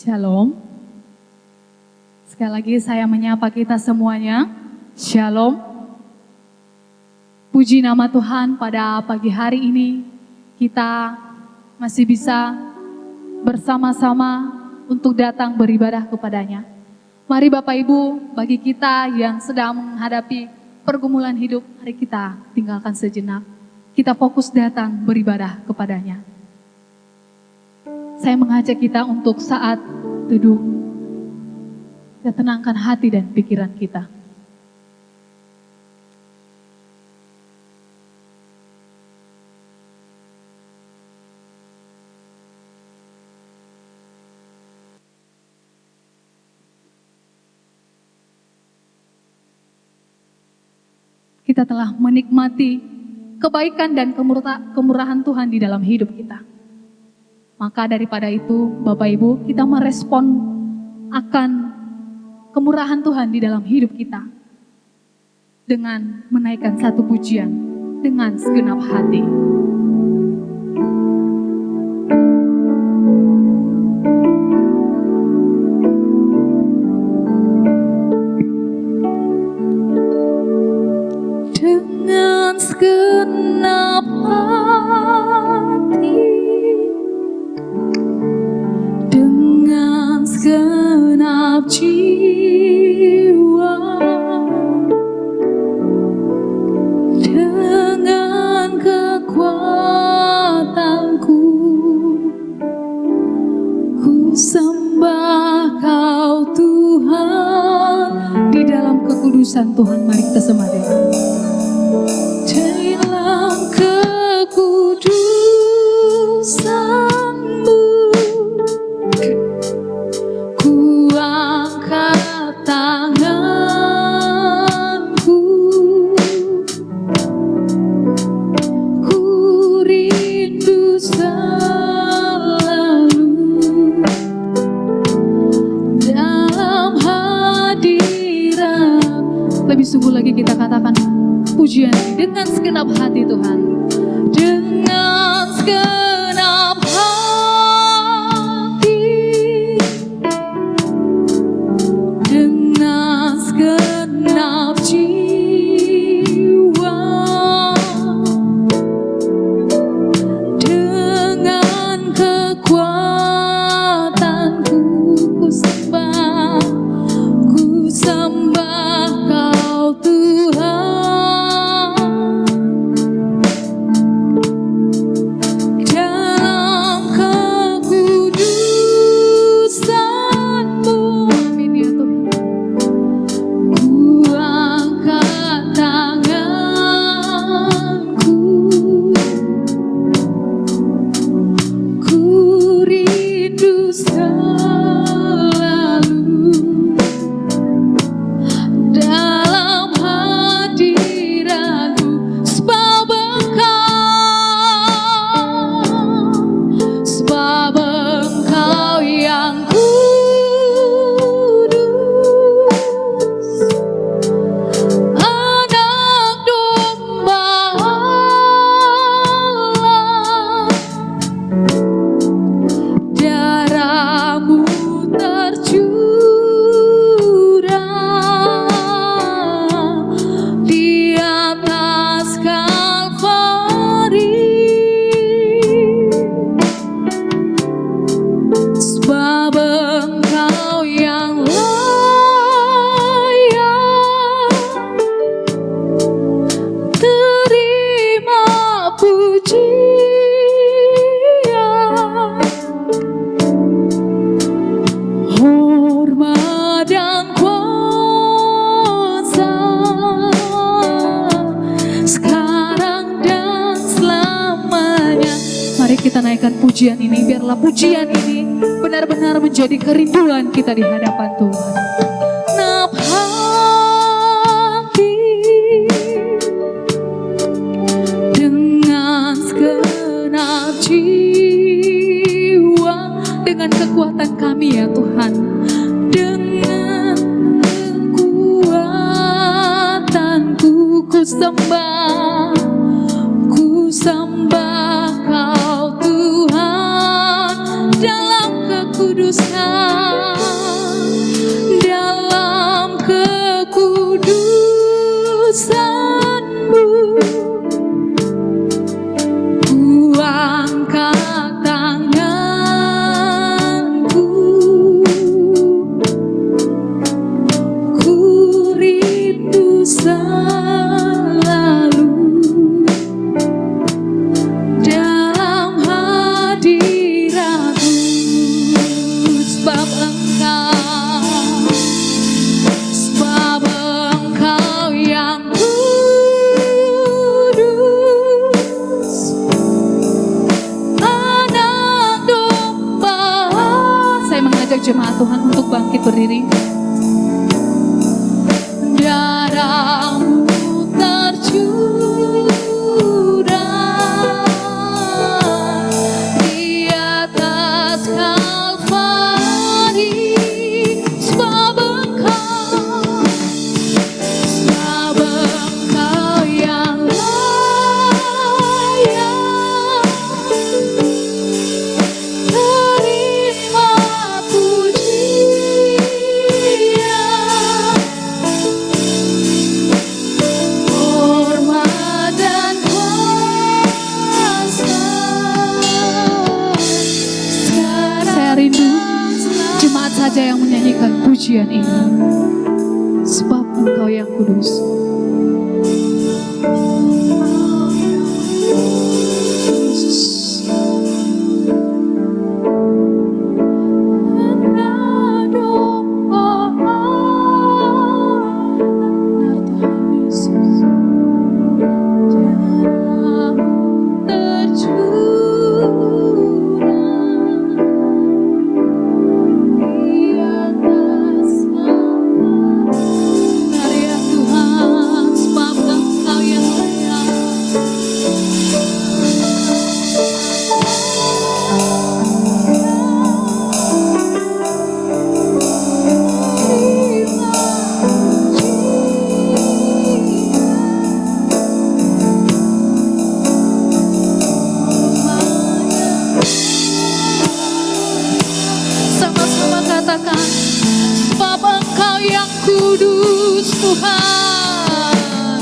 Shalom. Sekali lagi saya menyapa kita semuanya. Shalom. Puji nama Tuhan, pada pagi hari ini kita masih bisa bersama-sama untuk datang beribadah kepadanya. Mari Bapak Ibu, bagi kita yang sedang menghadapi pergumulan hidup, mari kita tinggalkan sejenak. Kita fokus datang beribadah kepadanya. Saya mengajak kita untuk saat teduh, kita tenangkan hati dan pikiran kita. Kita telah menikmati kebaikan dan kemurahan Tuhan di dalam hidup kita. Maka daripada itu, Bapak Ibu, kita merespon akan kemurahan Tuhan di dalam hidup kita dengan menaikkan satu pujian dengan segenap hati. Dengan segenap hati, dengan segenap jiwa, dengan kekuatanku, ku sembah Kau Tuhan. Di dalam kekudusan Tuhan, mari kita sembah Dia. Dalam kekudusan-Mu, ku angkat tanganku, ku rindu selalu dalam hadirat. Lebih sungguh lagi kita katakan pujian dengan segenap hati Tuhan. Dengan segenap hati, dengan segenap jiwa, dengan kekuatanku, ku sembah Kau Tuhan. Dalam kekudusan-Mu, amin ya Tuhan, ku angkat tanganku, ku rindu selalu dalam hadirat-Mu, sebab Engkau yang kudus, Anak Domba Allah, darah-Mu tercurah di atas Kalvari, sebab Engkau yang layak terima pujian, hormat dan kuasa sekarang dan selamanya. Mari kita naikkan pujian ini, biarlah pujian ini benar-benar menjadi kerinduan kita di hadapan Tuhan. Nap hati, dengan segenap jiwa, dengan kekuatan kami ya Tuhan, dengan kekuatanku, ku sembah Kau Tuhan. Dalam kekudusan dalam kekudusan-Mu. Ku angkat tanganku, ku rindu selalu dalam hadirat-Mu, sebab Engkau yang kudus, Anak Domba. Saya mengajak jemaat Tuhan untuk bangkit berdiri. Darah-Mu tercurah di atas Kalvari, sebab Engkau yang layak terima pujian. Hormat dan kuasa. Saya rindu jemaat saja yang menyanyikan pujian ini, sebab Engkau yang kudus. Sama-sama katakan, sebab Engkau yang kudus Tuhan.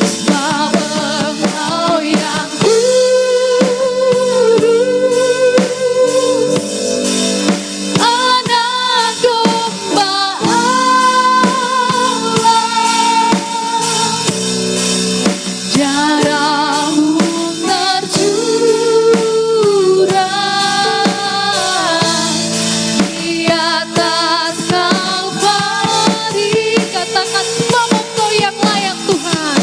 Sebab Engkau yang kudus, Anak Domba Allah. Darah-Mu tercurah di atas Kalvari. Katakan, sebab Engkau yang layak Tuhan.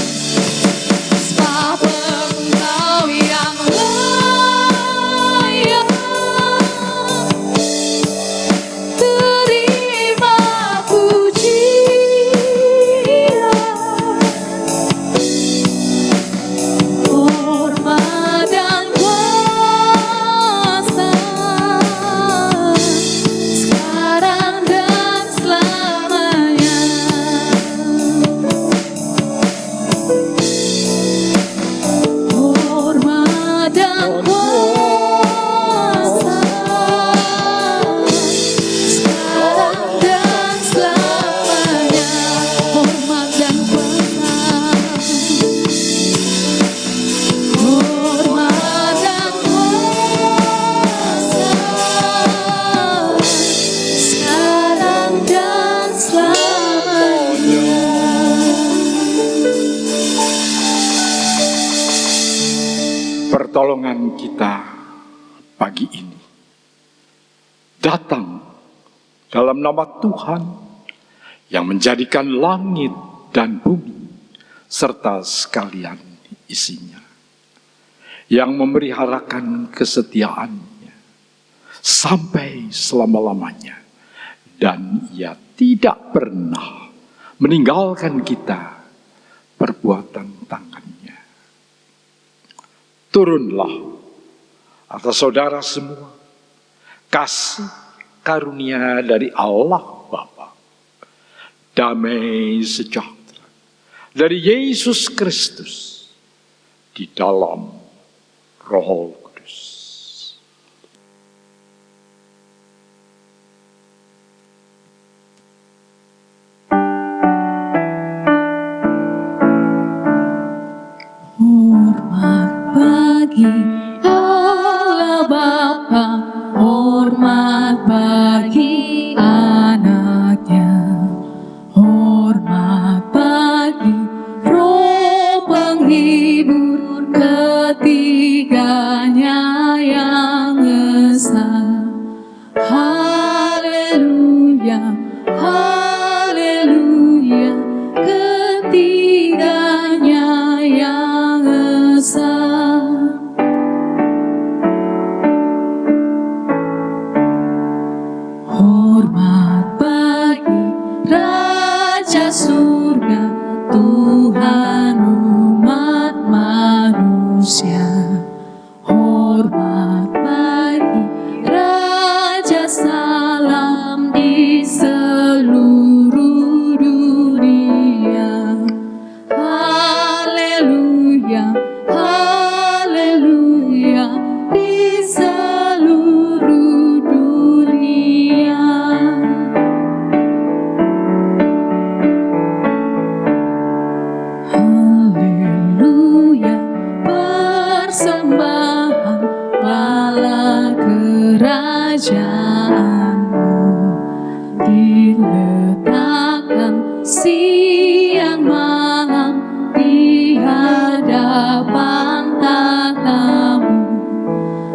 Sebab Engkau yang layak terima pujian. Hormat dan kuasa sekarang dan selamanya. Hormat dan kuasa sekarang dan selamanya. Hormat dan kuasa. Hormat dan kuasa sekarang dan selamanya. Pertolongan kita pagi ini datang dalam nama Tuhan yang menjadikan langit dan bumi serta sekalian isinya, yang memeliharakan kesetiaannya sampai selama-lamanya, dan Ia tidak pernah meninggalkan kita perbuatan tangannya. Turunlah atas saudara semua kasih karunia dari Allah Bapa, damai sejahtera dari Yesus Kristus di dalam Roh Kudus. bagi Allah Bapa, hormat bagi anaknya, hormat bagi Roh penghibur ketiganya yang esa. Haleluya, haleluya, ketiganya yang esa. Hormat bagi Raja Surga, Tuhan umat manusia. Hormat bagi Raja Salam di seluruh dunia. Haleluya, haleluya, di seluruh dunia. Haleluya, persembahan bala kerajaanmu diletakkan siang malam di hadapan tatamu.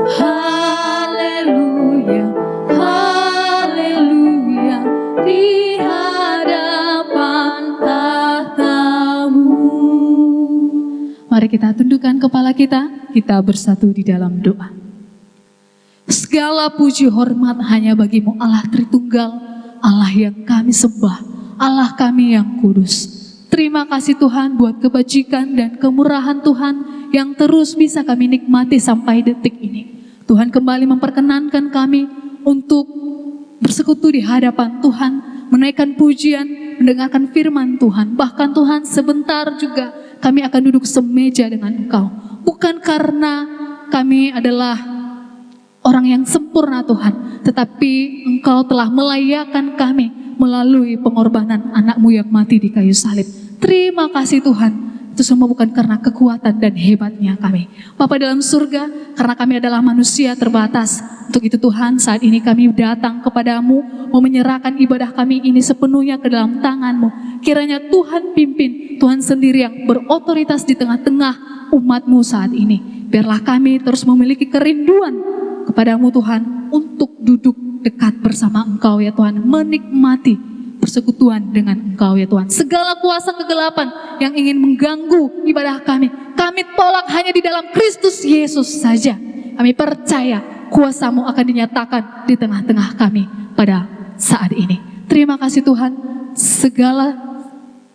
Haleluya, haleluya, di hadapan tahtamu. Mari kita tundukkan kepala kita bersatu di dalam doa. Segala puji hormat hanya bagimu Allah Tritunggal, Allah yang kami sembah, Allah kami yang kudus. Terima kasih Tuhan buat kebajikan dan kemurahan Tuhan yang terus bisa kami nikmati sampai detik ini. Tuhan kembali memperkenankan kami untuk bersekutu di hadapan Tuhan, menaikkan pujian, mendengarkan firman Tuhan. Bahkan Tuhan sebentar juga kami akan duduk semeja dengan Engkau. Bukan karena kami adalah orang yang sempurna Tuhan, tetapi Engkau telah melayakkan kami melalui pengorbanan anak-Mu yang mati di kayu salib. Terima kasih Tuhan, itu semua bukan karena kekuatan dan hebatnya kami. Bapa dalam surga, karena kami adalah manusia terbatas. Untuk itu Tuhan, saat ini kami datang kepadamu, mau menyerahkan ibadah kami ini sepenuhnya ke dalam tangan-Mu. Kiranya Tuhan pimpin, Tuhan sendiri yang berotoritas di tengah-tengah umat-Mu saat ini. Biarlah kami terus memiliki kerinduan kepadamu Tuhan, untuk duduk dekat bersama Engkau ya Tuhan, menikmati persekutuan dengan Engkau ya Tuhan. Segala kuasa kegelapan yang ingin mengganggu ibadah kami tolak hanya di dalam Kristus Yesus saja. Kami percaya kuasa-Mu akan dinyatakan di tengah-tengah kami pada saat ini. Terima kasih Tuhan, segala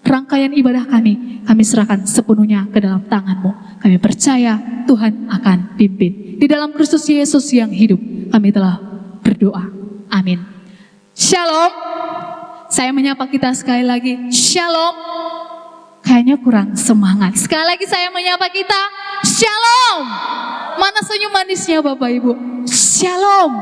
rangkaian ibadah kami serahkan sepenuhnya ke dalam tangan-Mu. Kami percaya Tuhan akan pimpin. Di dalam Kristus Yesus yang hidup, kami telah berdoa. Amin. Shalom. Saya menyapa kita sekali lagi. Shalom. Kayaknya kurang semangat. Sekali lagi saya menyapa kita. Shalom. Mana senyum manisnya Bapak Ibu? Shalom.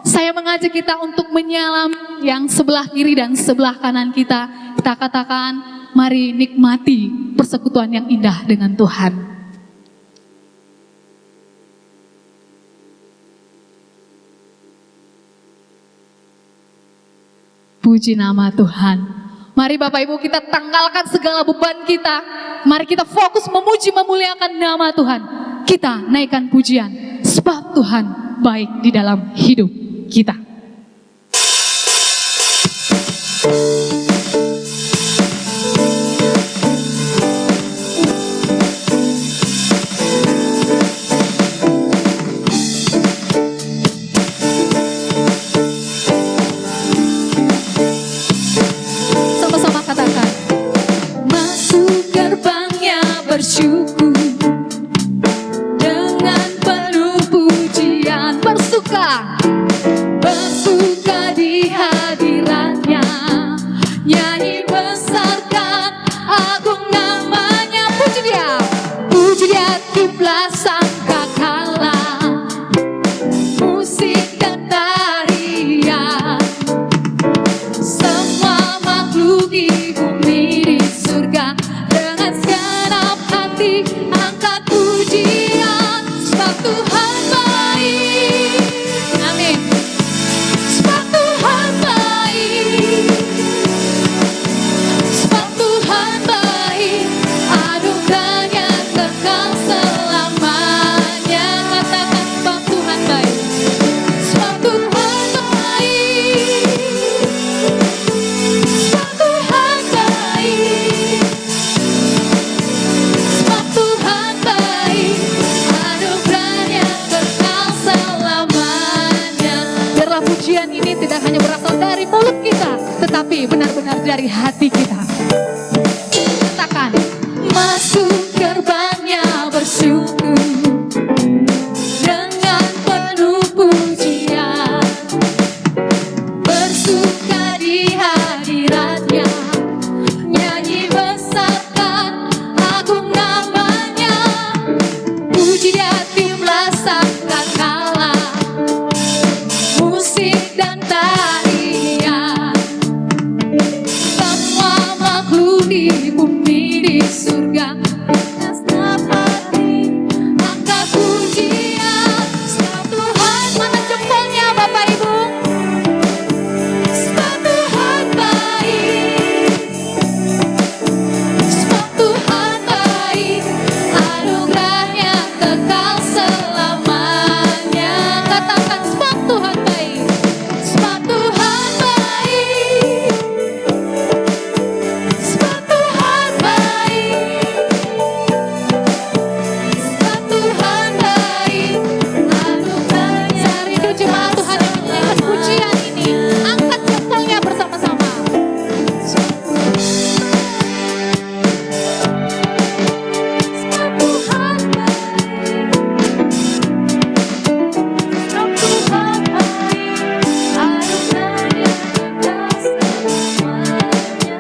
Saya mengajak kita untuk menyalam yang sebelah kiri dan sebelah kanan kita. Kita katakan, mari nikmati persekutuan yang indah dengan Tuhan. Puji nama Tuhan. Mari Bapak Ibu kita tanggalkan segala beban kita. Mari kita fokus memuji memuliakan nama Tuhan. Kita naikkan pujian. Sebab Tuhan baik di dalam hidup kita. Bersyukur dengan penuh pujian, bersuka di hadiratnya, nyanyi besarkan agung namanya. Puji dia kiblat sangka kalah, musik dan tarian, semua makhluk di bumi di surga dengan segenap hati dari hati kita. Katakan, Masuk gerbangnya bersyukur dengan penuh pujian, bersuka di hadiratnya, nyanyi besarkan agung namanya. Puji dia tiuplah sangkakala, musik dan tarian, semua makhluk di bumi di surga setiap hari angkat pujian. Sebab Tuhan, mana jempolnya Bapak Ibu? Sebab Tuhan baik, sebab Tuhan baik, anugerahnya kekal selamanya. Katakan, sebab Tuhan baik, sebab Tuhan baik, sebab Tuhan baik, sebab Tuhan baik, anugerahnya. Saya rindu jemaat Tuhan yang menyanyikan pujian ini. Angkat jempolnya bersama-sama. Sebab Tuhan baik, sebab Tuhan baik, anugerahnya kekal selamanya.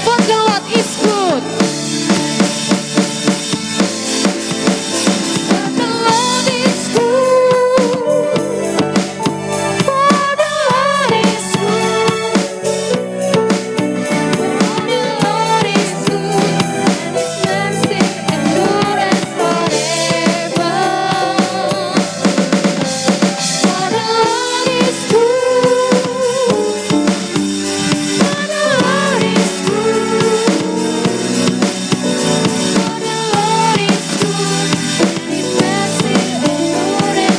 For the Lord is good. For the Lord is good. For the Lord is good. For the Lord is good. And His mercy endureth forever. For the Lord is good. For the Lord is good. For the Lord is good. And His mercy endureth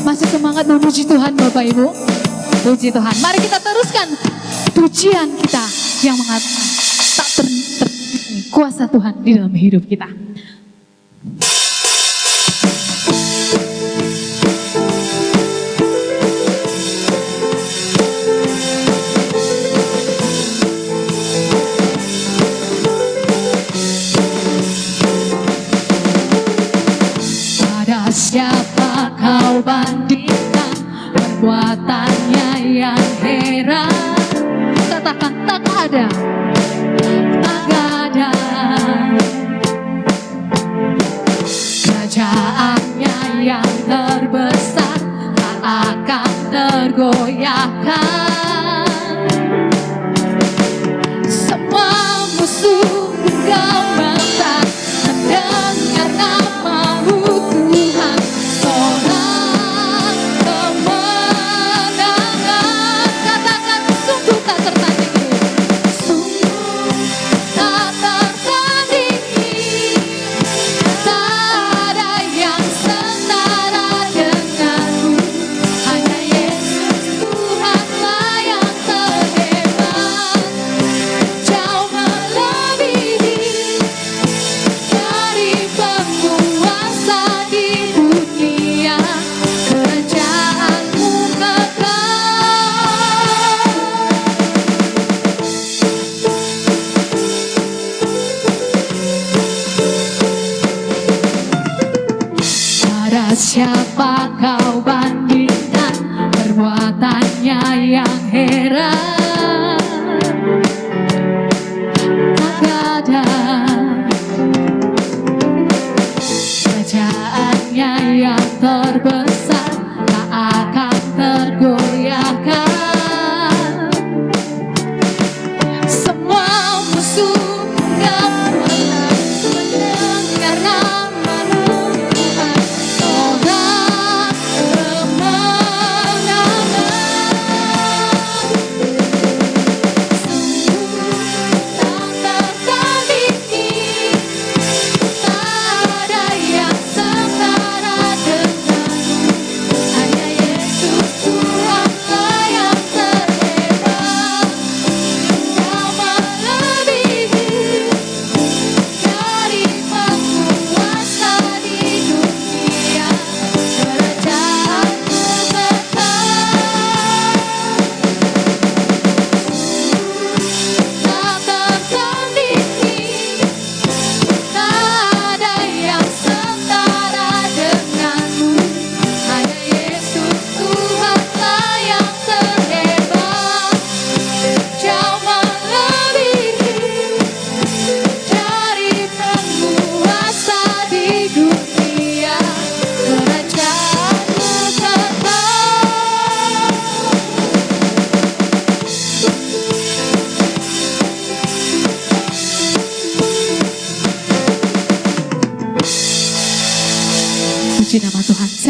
masih semangat memuji Tuhan Bapak Ibu? Puji Tuhan. Mari kita teruskan pujian kita yang mengatakan tak kuasa Tuhan di dalam hidup kita. Pada siapa kau bandingkan perbuatannya yang heran? Katakan, tak ada. Tak ada. Kerajaannya yang terbesar tak akan tergoyahkan. Semua musuh gemetar mendengar namamu Tuhan. Sorak kemenangan. Katakan, sungguh tak tertandingi.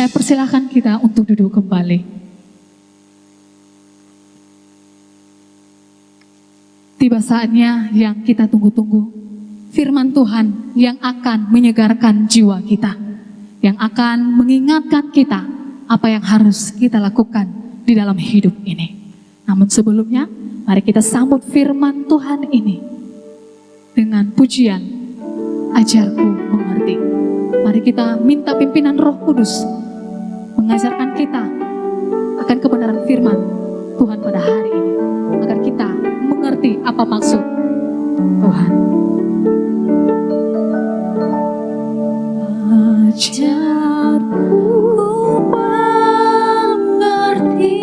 Saya persilahkan kita untuk duduk kembali. Tiba saatnya yang kita tunggu-tunggu, firman Tuhan yang akan menyegarkan jiwa kita, yang akan mengingatkan kita apa yang harus kita lakukan di dalam hidup ini. Namun sebelumnya, mari kita sambut firman Tuhan ini dengan pujian, ajarku mengerti. Mari kita minta pimpinan Roh Kudus mengajarkan kita akan kebenaran firman Tuhan pada hari ini, agar kita mengerti apa maksud Tuhan. Ajarku mengerti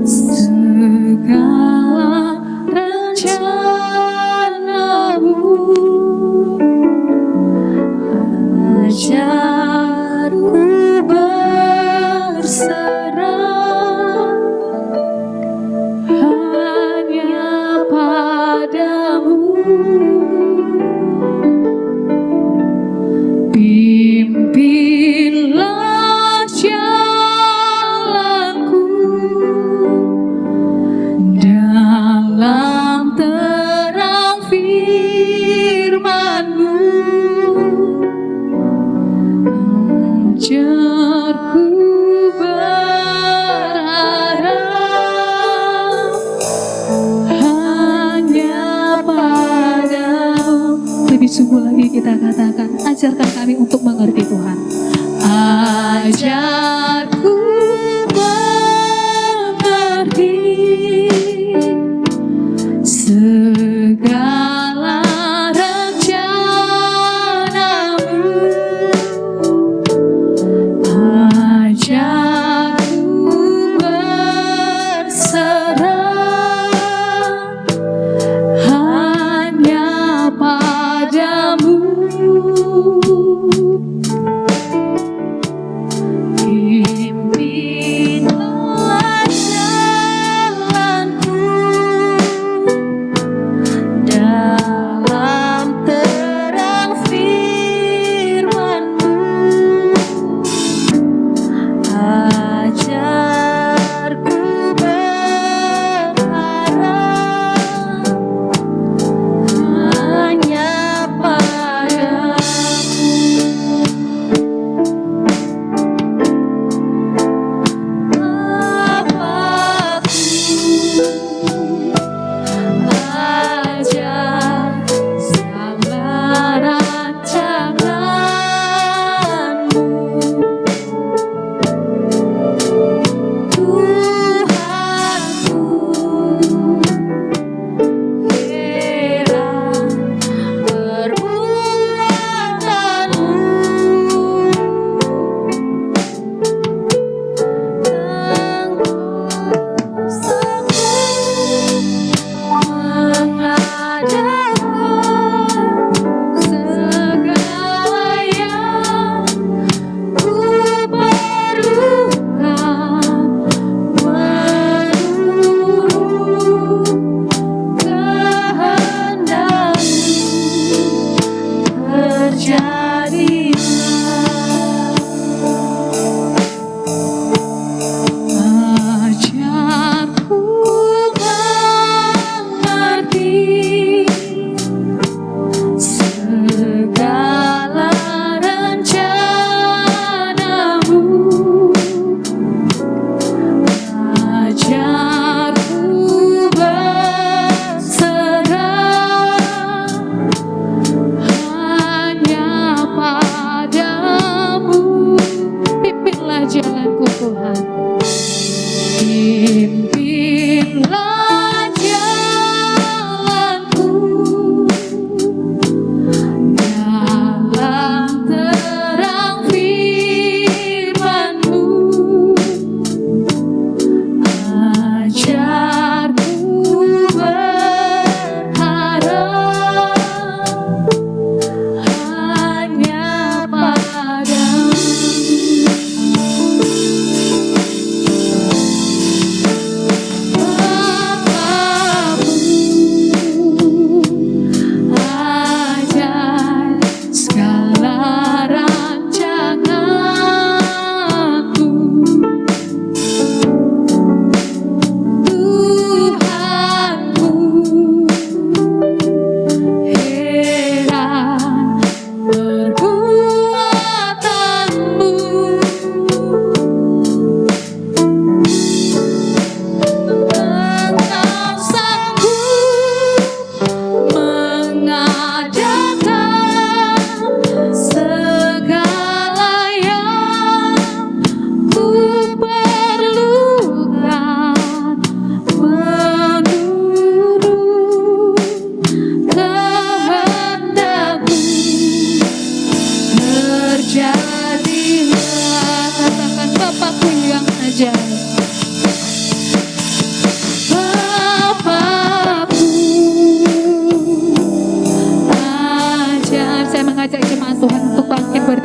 segala rencanamu, ajarku berserah hanya padamu. Pimpinlah jalanku dalam terang firman-Mu, ajarku berharap hanya padamu. Lebih sungguh lagi kita katakan, ajarkan kami untuk mengerti Tuhan. Ajarku mengerti segala rencana-Mu, ajarku berserah hanya padamu.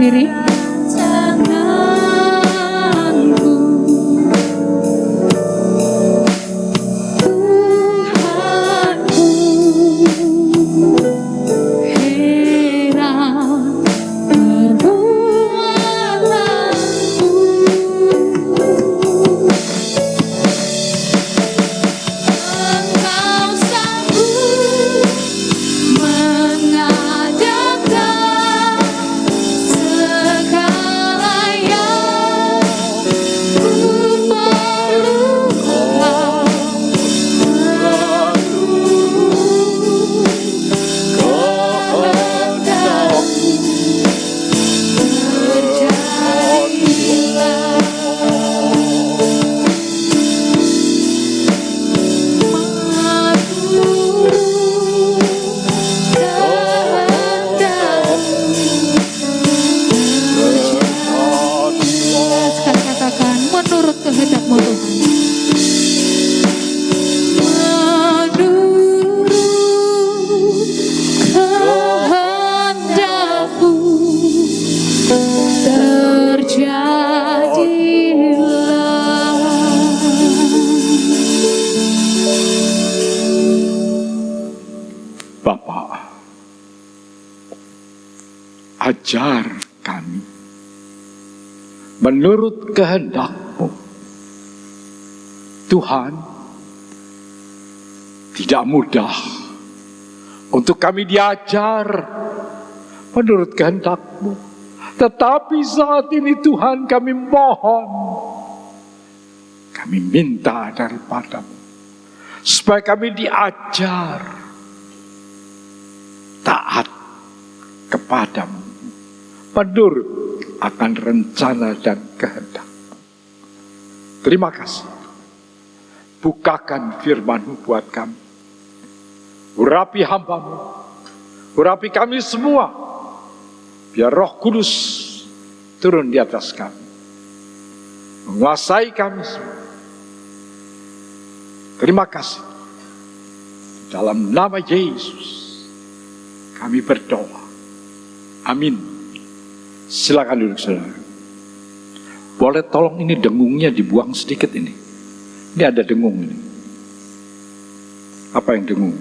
berdiri. Sekali katakan, menurut kehendak-Mu Tuhan. Kehendak-Mu terjadilah. Bapa, ajar kami menurut kehendak-Mu. Tuhan, tidak mudah untuk kami diajar menurut kehendak-Mu. Tetapi saat ini Tuhan, kami mohon, kami minta daripada-Mu supaya kami diajar taat kepadamu menurut akan rencana dan kehendak. Terima kasih. Bukakan firman-Mu buat kami. Urapi hamba-Mu, urapi kami semua, biar Roh Kudus turun di atas kami, menguasai kami semua. Terima kasih. Dalam nama Yesus kami berdoa. Amin. Silakan duduk, saudara. Boleh tolong ini dengungnya dibuang sedikit ini. Ini ada dengung ini. Apa yang dengung?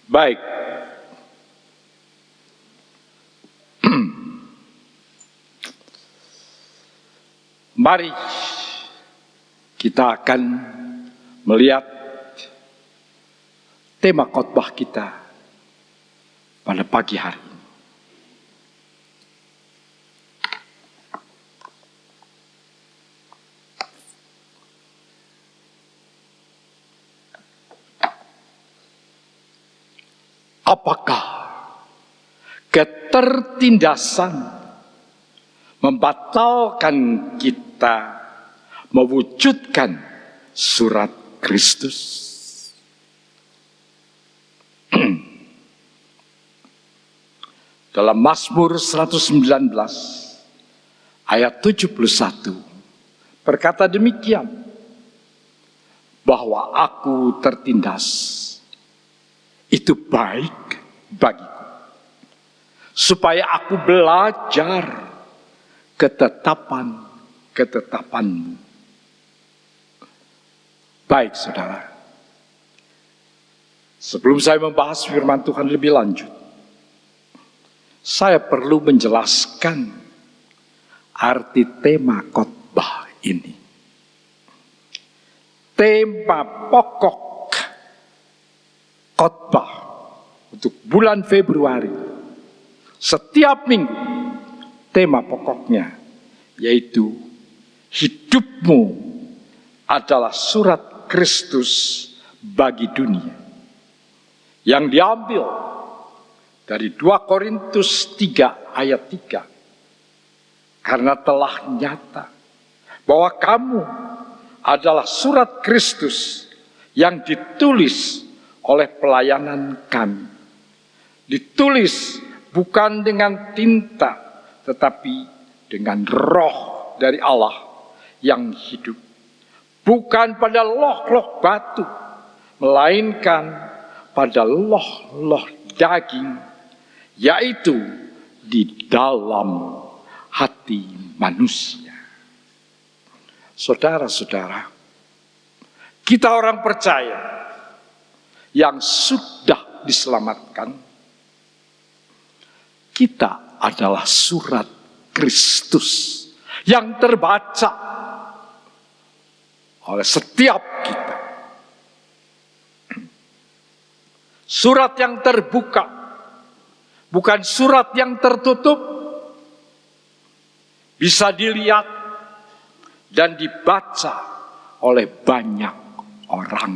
Baik. Mari kita akan melihat tema khotbah kita pada pagi hari ini. Apakah ketertindasan membatalkan kita mewujudkan surat Kristus? Dalam Mazmur 119 ayat 71 berkata demikian, bahwa aku tertindas itu baik bagiku, supaya aku belajar ketetapan-ketetapan-Mu. Baik, saudara. Sebelum saya membahas firman Tuhan lebih lanjut, saya perlu menjelaskan arti tema khotbah ini. Tema pokok khotbah untuk bulan Februari, setiap minggu, tema pokoknya yaitu hidupmu adalah surat Kristus bagi dunia, yang diambil dari 2 Korintus 3 ayat 3. Karena telah nyata bahwa kamu adalah surat Kristus yang ditulis oleh pelayanan kami. Ditulis bukan dengan tinta, tetapi dengan Roh dari Allah yang hidup. Bukan pada loh-loh batu, melainkan pada loh-loh daging, yaitu di dalam hati manusia. Saudara-saudara, kita orang percaya yang sudah diselamatkan, kita adalah surat Kristus yang terbaca oleh setiap kita. Surat yang terbuka, bukan surat yang tertutup, bisa dilihat dan dibaca oleh banyak orang.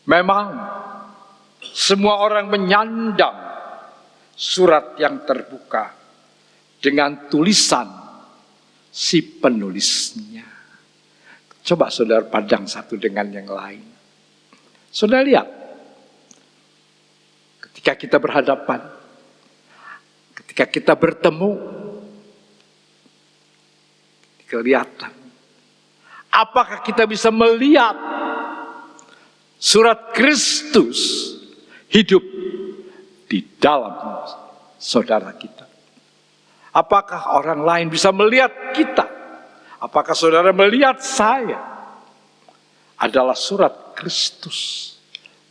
Memang semua orang menyandang surat yang terbuka dengan tulisan si penulisnya. Coba saudara pandang satu dengan yang lain. Saudara lihat, ketika kita berhadapan, ketika kita bertemu, kelihatan. Apakah kita bisa melihat surat Kristus hidup di dalam saudara kita? Apakah orang lain bisa melihat kita? Apakah saudara melihat saya? Adalah surat Kristus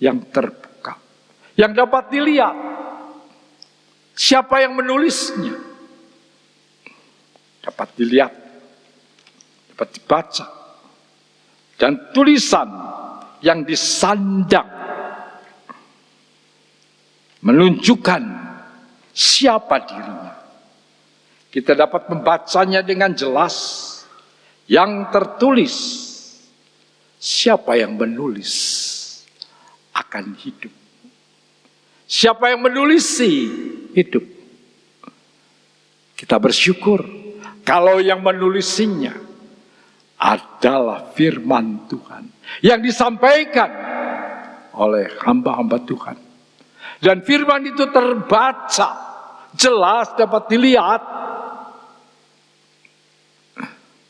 yang terbuka, yang dapat dilihat. Siapa yang menulisnya? Dapat dilihat, dapat dibaca. Dan tulisan yang disandang menunjukkan siapa dirinya. Kita dapat membacanya dengan jelas. Yang tertulis, siapa yang menulis akan hidup. Siapa yang menulisi hidup. Kita bersyukur kalau yang menulisinya adalah firman Tuhan yang disampaikan oleh hamba-hamba Tuhan. Dan firman itu terbaca, jelas dapat dilihat.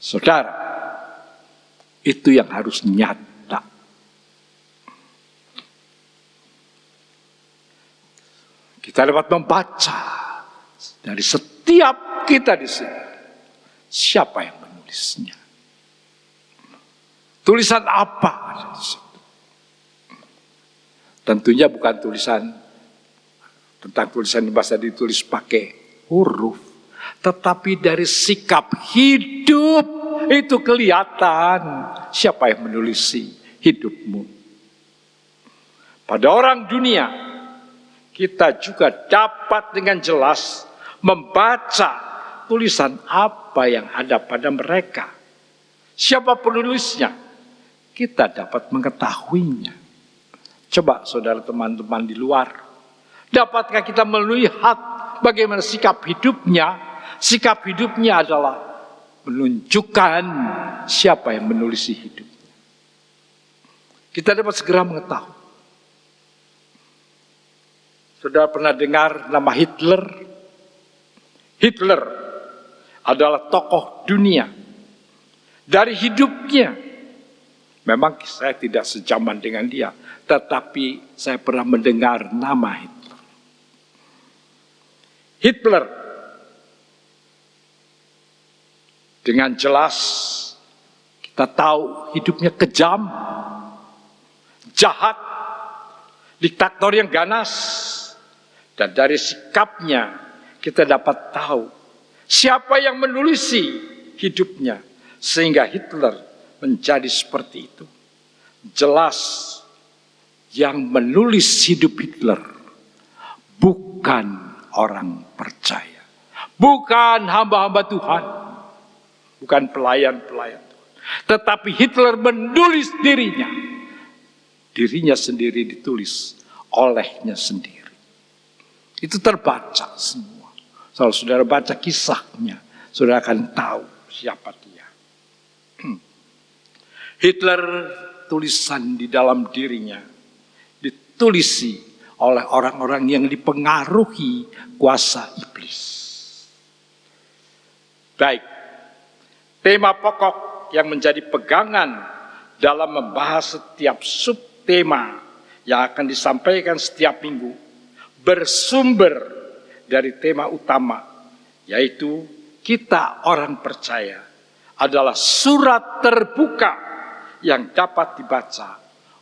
Saudara, itu yang harus nyata. Kita dapat membaca dari setiap kita di sini. Siapa yang menulisnya? Tulisan apa ada di situ? Tentunya bukan tulisan tentang tulisan bahasa ditulis pakai huruf, tetapi dari sikap hidup itu kelihatan siapa yang menulisi hidupmu. Pada orang dunia, kita juga dapat dengan jelas membaca tulisan apa yang ada pada mereka. Siapa penulisnya, kita dapat mengetahuinya. Coba saudara teman-teman di luar, dapatkah kita melihat bagaimana sikap hidupnya? Sikap hidupnya adalah menunjukkan siapa yang menulisi hidupnya. Kita dapat segera mengetahui. Saudara pernah dengar nama Hitler? Hitler adalah tokoh dunia. Dari hidupnya, memang saya tidak sejaman dengan dia, tetapi saya pernah mendengar nama Hitler. Hitler dengan jelas kita tahu hidupnya kejam, jahat, diktator yang ganas. Dan dari sikapnya kita dapat tahu siapa yang menulisi hidupnya sehingga Hitler menjadi seperti itu. Jelas yang menulis hidup Hitler bukan orang percaya, bukan hamba-hamba Tuhan, bukan pelayan-pelayan Tuhan. Tetapi Hitler menulis dirinya. Dirinya sendiri ditulis olehnya sendiri. Itu terbaca semua. Kalau saudara baca kisahnya, saudara akan tahu siapa dia. Hitler tulisan di dalam dirinya ditulisi oleh orang-orang yang dipengaruhi kuasa iblis. Baik, tema pokok yang menjadi pegangan dalam membahas setiap subtema yang akan disampaikan setiap minggu bersumber dari tema utama, yaitu kita orang percaya adalah surat terbuka yang dapat dibaca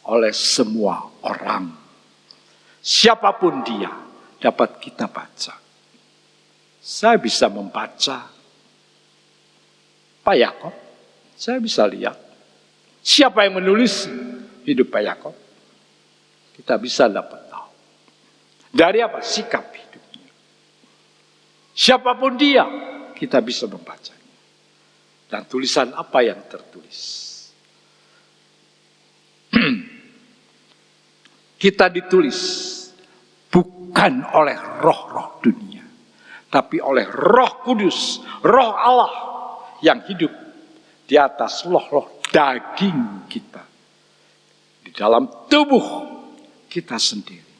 oleh semua orang. Siapapun dia dapat kita baca. Saya bisa membaca Pak Yakob, saya bisa lihat siapa yang menulis hidup Pak Yakob. Kita bisa dapat tahu. Dari apa? Sikap hidupnya. Siapapun dia, kita bisa membacanya. Dan tulisan apa yang tertulis. Kita ditulis bukan oleh roh-roh dunia, tapi oleh Roh Kudus, Roh Allah yang hidup di atas roh-roh daging kita. Di dalam tubuh kita sendiri.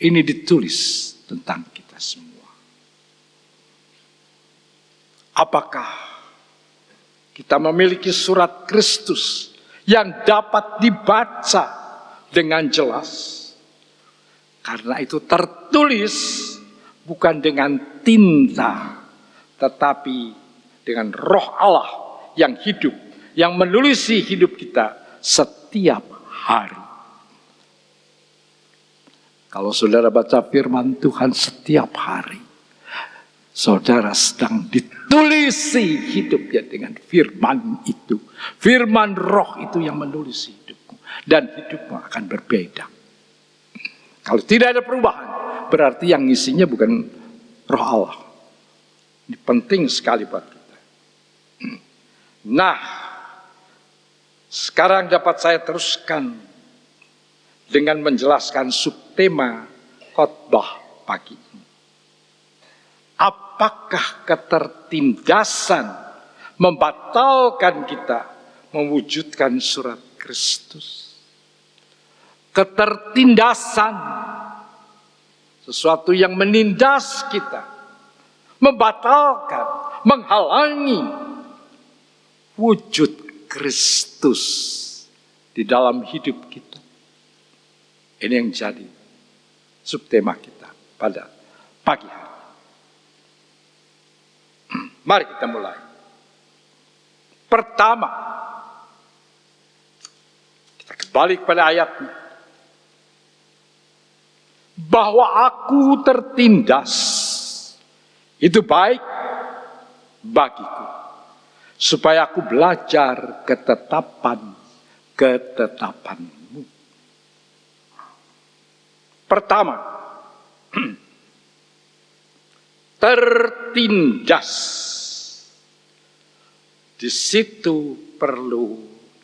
Ini ditulis tentang kita semua. Apakah kita memiliki surat Kristus yang dapat dibaca dengan jelas? Karena itu tertulis bukan dengan tinta, tetapi dengan Roh Allah yang hidup, yang menulisi hidup kita setiap hari. Kalau saudara baca firman Tuhan setiap hari, saudara sedang ditulisi hidupnya dengan firman itu. Firman Roh itu yang menulisi hidupmu. Dan hidupmu akan berbeda. Kalau tidak ada perubahan, berarti yang ngisinya bukan Roh Allah. Ini penting sekali buat kita. Nah, sekarang dapat saya teruskan dengan menjelaskan subtema khotbah pagi ini. Apakah ketertindasan membatalkan kita mewujudkan surat Kristus? Ketertindasan, sesuatu yang menindas kita, membatalkan, menghalangi wujud Kristus di dalam hidup kita. Ini yang jadi subtema kita pada pagi hari. Mari kita mulai. Pertama, kita kembali kepada ayatnya. Bahwa aku tertindas, itu baik bagiku. Supaya aku belajar ketetapanmu. Pertama, tertindas. Di situ perlu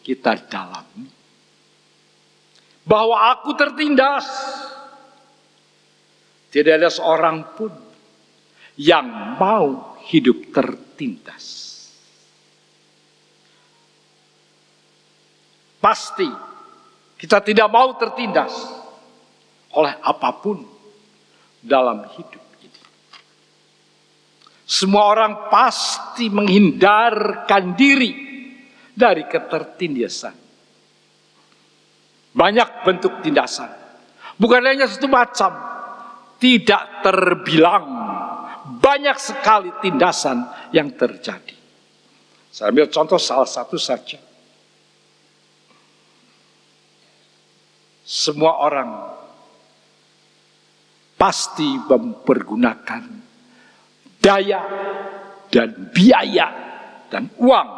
kita dalami. Bahwa aku tertindas. Tidak ada seorang pun yang mau hidup tertindas. Pasti kita tidak mau tertindas oleh apapun dalam hidup ini. Semua orang pasti menghindarkan diri dari ketertindasan. Banyak bentuk tindasan. Bukan hanya satu macam. Tidak terbilang. Banyak sekali tindasan yang terjadi. Saya ambil contoh salah satu saja. Semua orang pasti mempergunakan daya dan biaya dan uang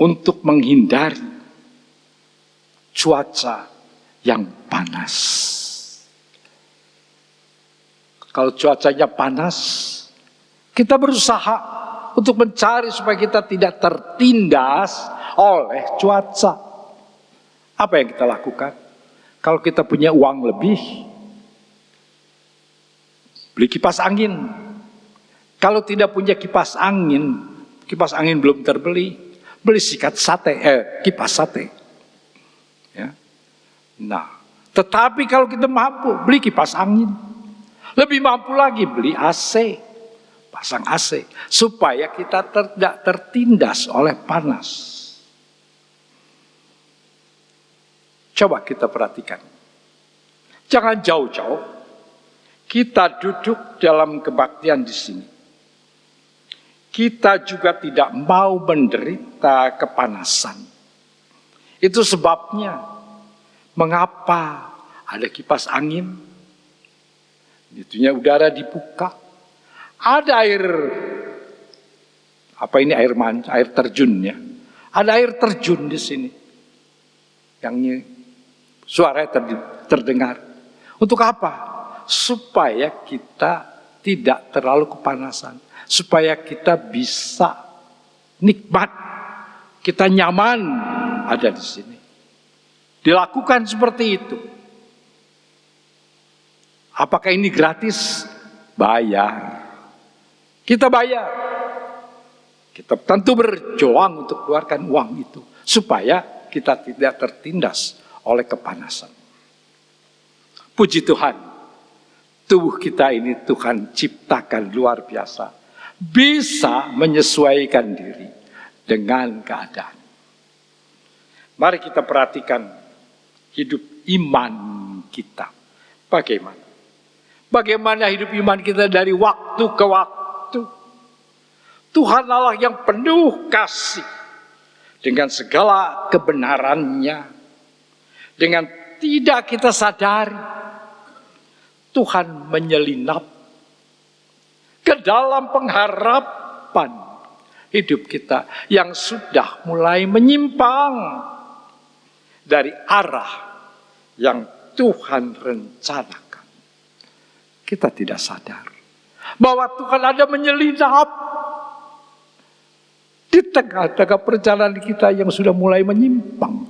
untuk menghindari cuaca yang panas. Kalau cuacanya panas, kita berusaha untuk mencari supaya kita tidak tertindas oleh cuaca. Apa yang kita lakukan? Kalau kita punya uang lebih, beli kipas angin. Kalau tidak punya kipas angin belum terbeli, beli kipas sate. Ya. Nah, tetapi kalau kita mampu, beli kipas angin. Lebih mampu lagi beli AC, pasang AC, supaya kita tidak tertindas oleh panas. Coba kita perhatikan. Jangan jauh-jauh. Kita duduk dalam kebaktian di sini. Kita juga tidak mau menderita kepanasan. Itu sebabnya mengapa ada kipas angin, itunya udara dibuka, ada air air terjunnya, ada air terjun di sini, yang suara terdengar. Untuk apa? Supaya kita tidak terlalu kepanasan, supaya kita bisa nikmat, kita nyaman ada di sini. Dilakukan seperti itu. Apakah ini gratis? Bayar. Kita bayar. Kita tentu berjuang untuk keluarkan uang itu, supaya kita tidak tertindas oleh kepanasan. Puji Tuhan. Tubuh kita ini Tuhan ciptakan luar biasa. Bisa menyesuaikan diri dengan keadaan. Mari kita perhatikan hidup iman kita. Bagaimana? Bagaimana hidup iman kita dari waktu ke waktu. Tuhan Allah yang penuh kasih. Dengan segala kebenarannya. Dengan tidak kita sadari. Tuhan menyelinap ke dalam pengharapan hidup kita yang sudah mulai menyimpang dari arah yang Tuhan rencanakan. Kita tidak sadar bahwa Tuhan ada menyelinap di tengah-tengah perjalanan kita yang sudah mulai menyimpang.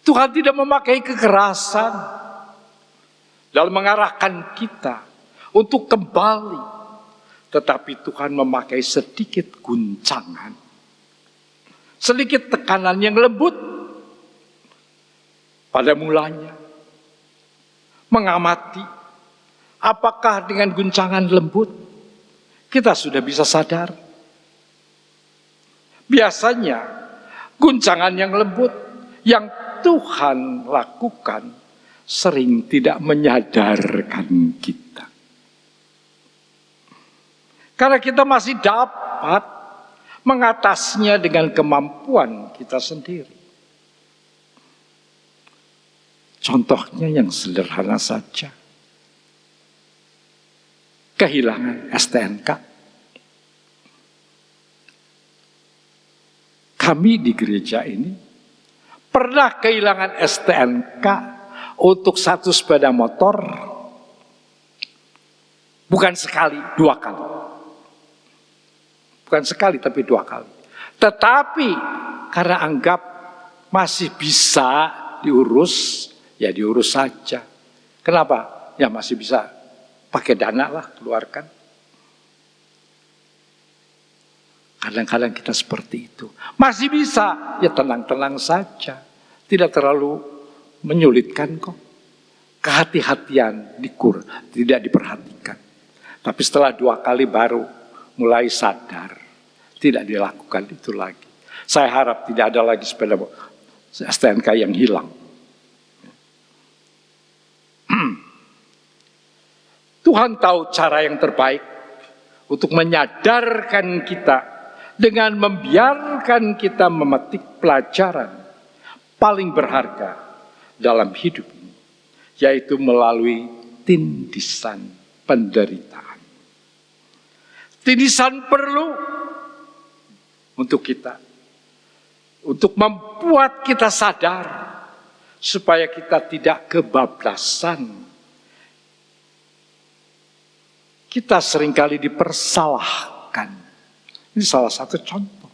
Tuhan tidak memakai kekerasan dalam mengarahkan kita untuk kembali. Tetapi Tuhan memakai sedikit guncangan. Sedikit tekanan yang lembut. Pada mulanya. Mengamati. Apakah dengan guncangan lembut kita sudah bisa sadar? Biasanya guncangan yang lembut yang Tuhan lakukan sering tidak menyadarkan kita. Karena kita masih dapat mengatasinya dengan kemampuan kita sendiri. Contohnya yang sederhana saja. Kehilangan STNK. Kami di gereja ini pernah kehilangan STNK untuk satu sepeda motor, bukan sekali, 2 kali. Bukan sekali, tapi 2 kali. Tetapi karena anggap masih bisa diurus, ya diurus saja. Kenapa? Ya masih bisa pakai dana lah, keluarkan. Kadang-kadang kita seperti itu. Masih bisa, ya tenang-tenang saja. Tidak terlalu menyulitkan kok. Kehati-hatian tidak diperhatikan. Tapi setelah 2 kali baru mulai sadar. Tidak dilakukan itu lagi. Saya harap tidak ada lagi sepeda STNK yang hilang. Tuhan tahu cara yang terbaik untuk menyadarkan kita dengan membiarkan kita memetik pelajaran paling berharga dalam hidup ini, yaitu melalui tindisan penderitaan. Tindisan perlu untuk kita, untuk membuat kita sadar supaya kita tidak kebablasan. Kita seringkali dipersalahkan. Ini salah satu contoh.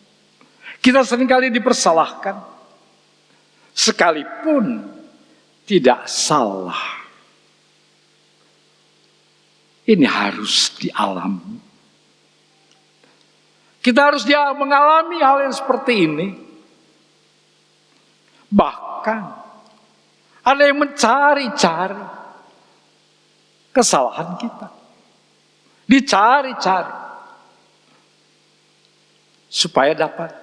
Kita seringkali dipersalahkan, sekalipun tidak salah. Ini harus dialami. Kita harus mengalami hal yang seperti ini. Bahkan ada yang mencari-cari kesalahan kita. Dicari-cari. Supaya dapat.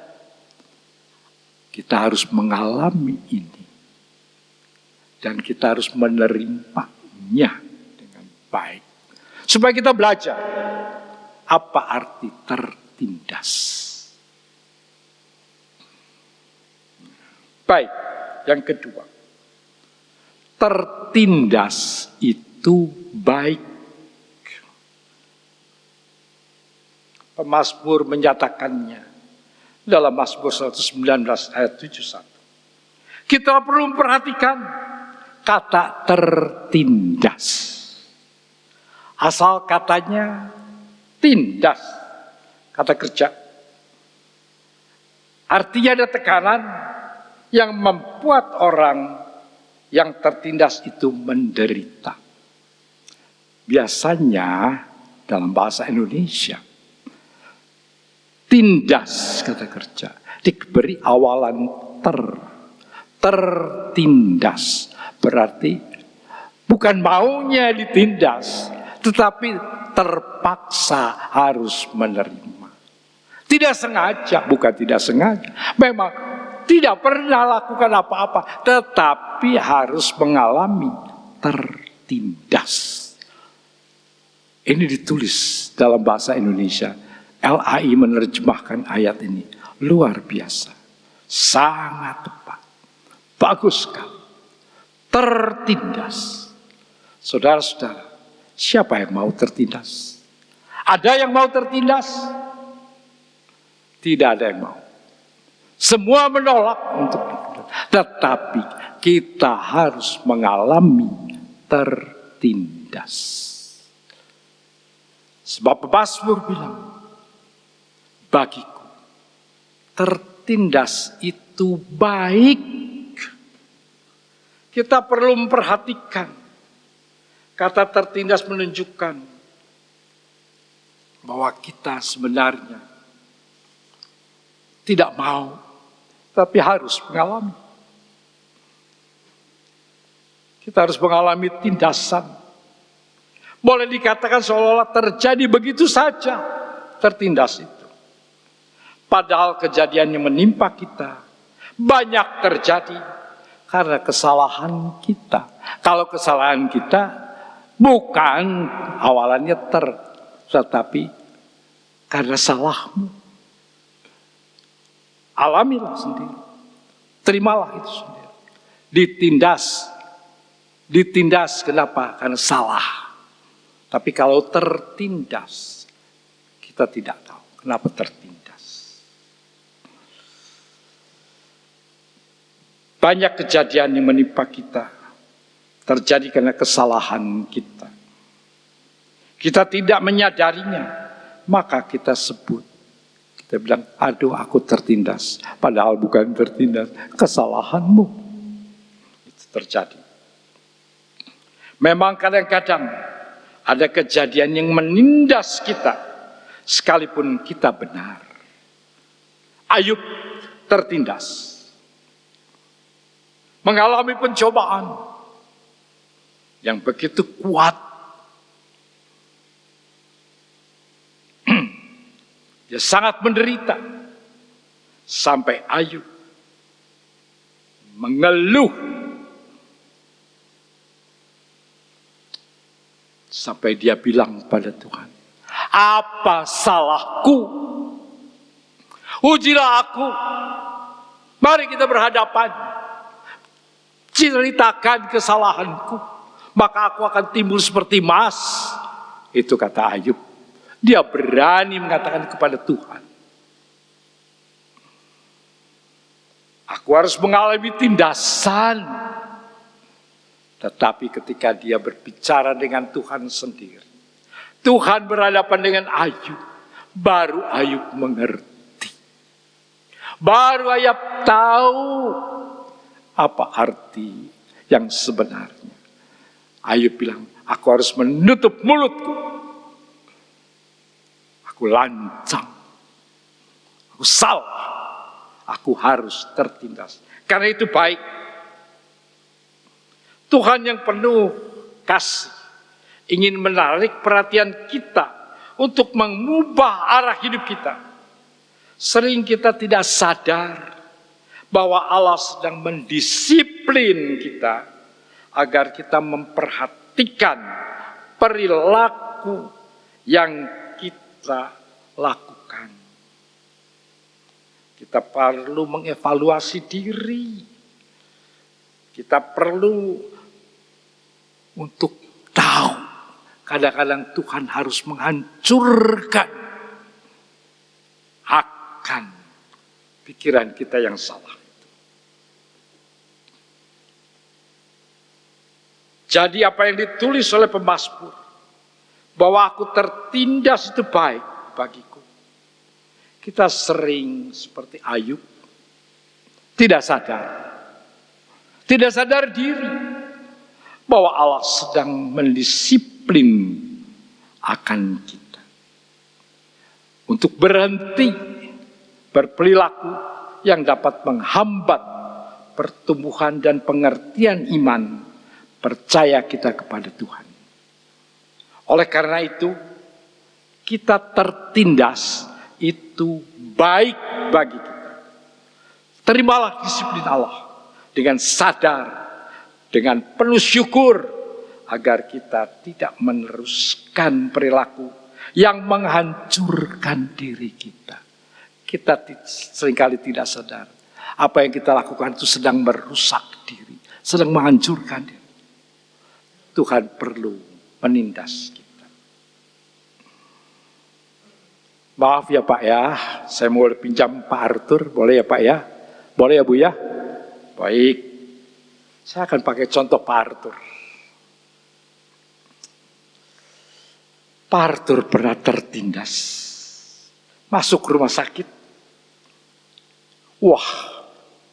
Kita harus mengalami ini. Dan kita harus menerimanya dengan baik. Supaya kita belajar apa arti tertindas. Baik, yang kedua. Tertindas itu baik. Pemazmur menyatakannya dalam Mazmur 119 ayat 71. Kita perlu memperhatikan kata tertindas. Asal katanya tindas, kata kerja. Artinya ada tekanan yang membuat orang yang tertindas itu menderita. Biasanya dalam bahasa Indonesia, tindas kata kerja diberi awalan tertindas. Berarti bukan maunya ditindas, tetapi terpaksa harus menerima. Tidak sengaja, bukan tidak sengaja. Memang tidak pernah lakukan apa-apa, tetapi harus mengalami tertindas. Ini ditulis dalam bahasa Indonesia. LAI menerjemahkan ayat ini. Luar biasa. Sangat tepat. Bagus sekali. Tertindas. Saudara-saudara, siapa yang mau tertindas? Ada yang mau tertindas? Tidak ada yang mau. Semua menolak untuk tertindas. Tetapi kita harus mengalami tertindas. Sebab pemazmur bilang, bagiku tertindas itu baik. Kita perlu memperhatikan. Kata tertindas menunjukkan bahwa kita sebenarnya tidak mau, tapi harus mengalami. Kita harus mengalami tindasan. Boleh dikatakan seolah-olah terjadi begitu saja tertindas itu. Padahal kejadian yang menimpa kita banyak terjadi karena kesalahan kita. Kalau kesalahan kita bukan awalannya tetapi karena salahmu. Alamilah sendiri. Terimalah itu sendiri. Ditindas kenapa? Karena salah. Tapi kalau tertindas, kita tidak tahu kenapa tertindas. Banyak kejadian yang menimpa kita terjadi karena kesalahan kita. Kita tidak menyadarinya, maka kita sebut. Kita bilang, aduh aku tertindas. Padahal bukan tertindas, kesalahanmu. Itu terjadi. Memang kadang-kadang ada kejadian yang menindas kita, sekalipun kita benar. Ayub tertindas. Mengalami pencobaan yang begitu kuat. Dia sangat menderita. Sampai Ayub mengeluh. Sampai dia bilang pada Tuhan, apa salahku? Ujilah aku. Mari kita berhadapan. Ceritakan kesalahanku, maka aku akan timbul seperti emas. Itu kata Ayub. Dia berani mengatakan kepada Tuhan, aku harus mengalami tindasan. Tetapi ketika dia berbicara dengan Tuhan sendiri, Tuhan berhadapan dengan Ayub, baru Ayub mengerti. Baru Ayub tahu apa arti yang sebenarnya. Ayub bilang, aku harus menutup mulutku. Aku lancang. Aku salah. Aku harus tertindas. Karena itu baik. Tuhan yang penuh kasih ingin menarik perhatian kita untuk mengubah arah hidup kita. Sering kita tidak sadar bahwa Allah sedang mendisiplin kita agar kita memperhatikan perilaku yang kita lakukan. Kita perlu mengevaluasi diri. Kita perlu untuk tahu kadang-kadang Tuhan harus menghancurkan akan pikiran kita yang salah. Jadi apa yang ditulis oleh pemazmur, bahwa aku tertindas itu baik bagiku. Kita sering seperti Ayub, tidak sadar diri bahwa Allah sedang mendisiplin akan kita untuk berhenti berperilaku yang dapat menghambat pertumbuhan dan pengertian iman percaya kita kepada Tuhan. Oleh karena itu, kita tertindas itu baik bagi kita. Terimalah disiplin Allah dengan sadar, dengan penuh syukur, agar kita tidak meneruskan perilaku yang menghancurkan diri kita. Kita seringkali tidak sadar apa yang kita lakukan itu sedang merusak diri, sedang menghancurkan diri. Tuhan perlu menindas kita. Maaf ya Pak ya, saya mau pinjam Pak Arthur, boleh ya Pak ya? Boleh ya Bu ya? Baik, saya akan pakai contoh Pak Arthur. Pak Arthur pernah tertindas, masuk rumah sakit. Wah,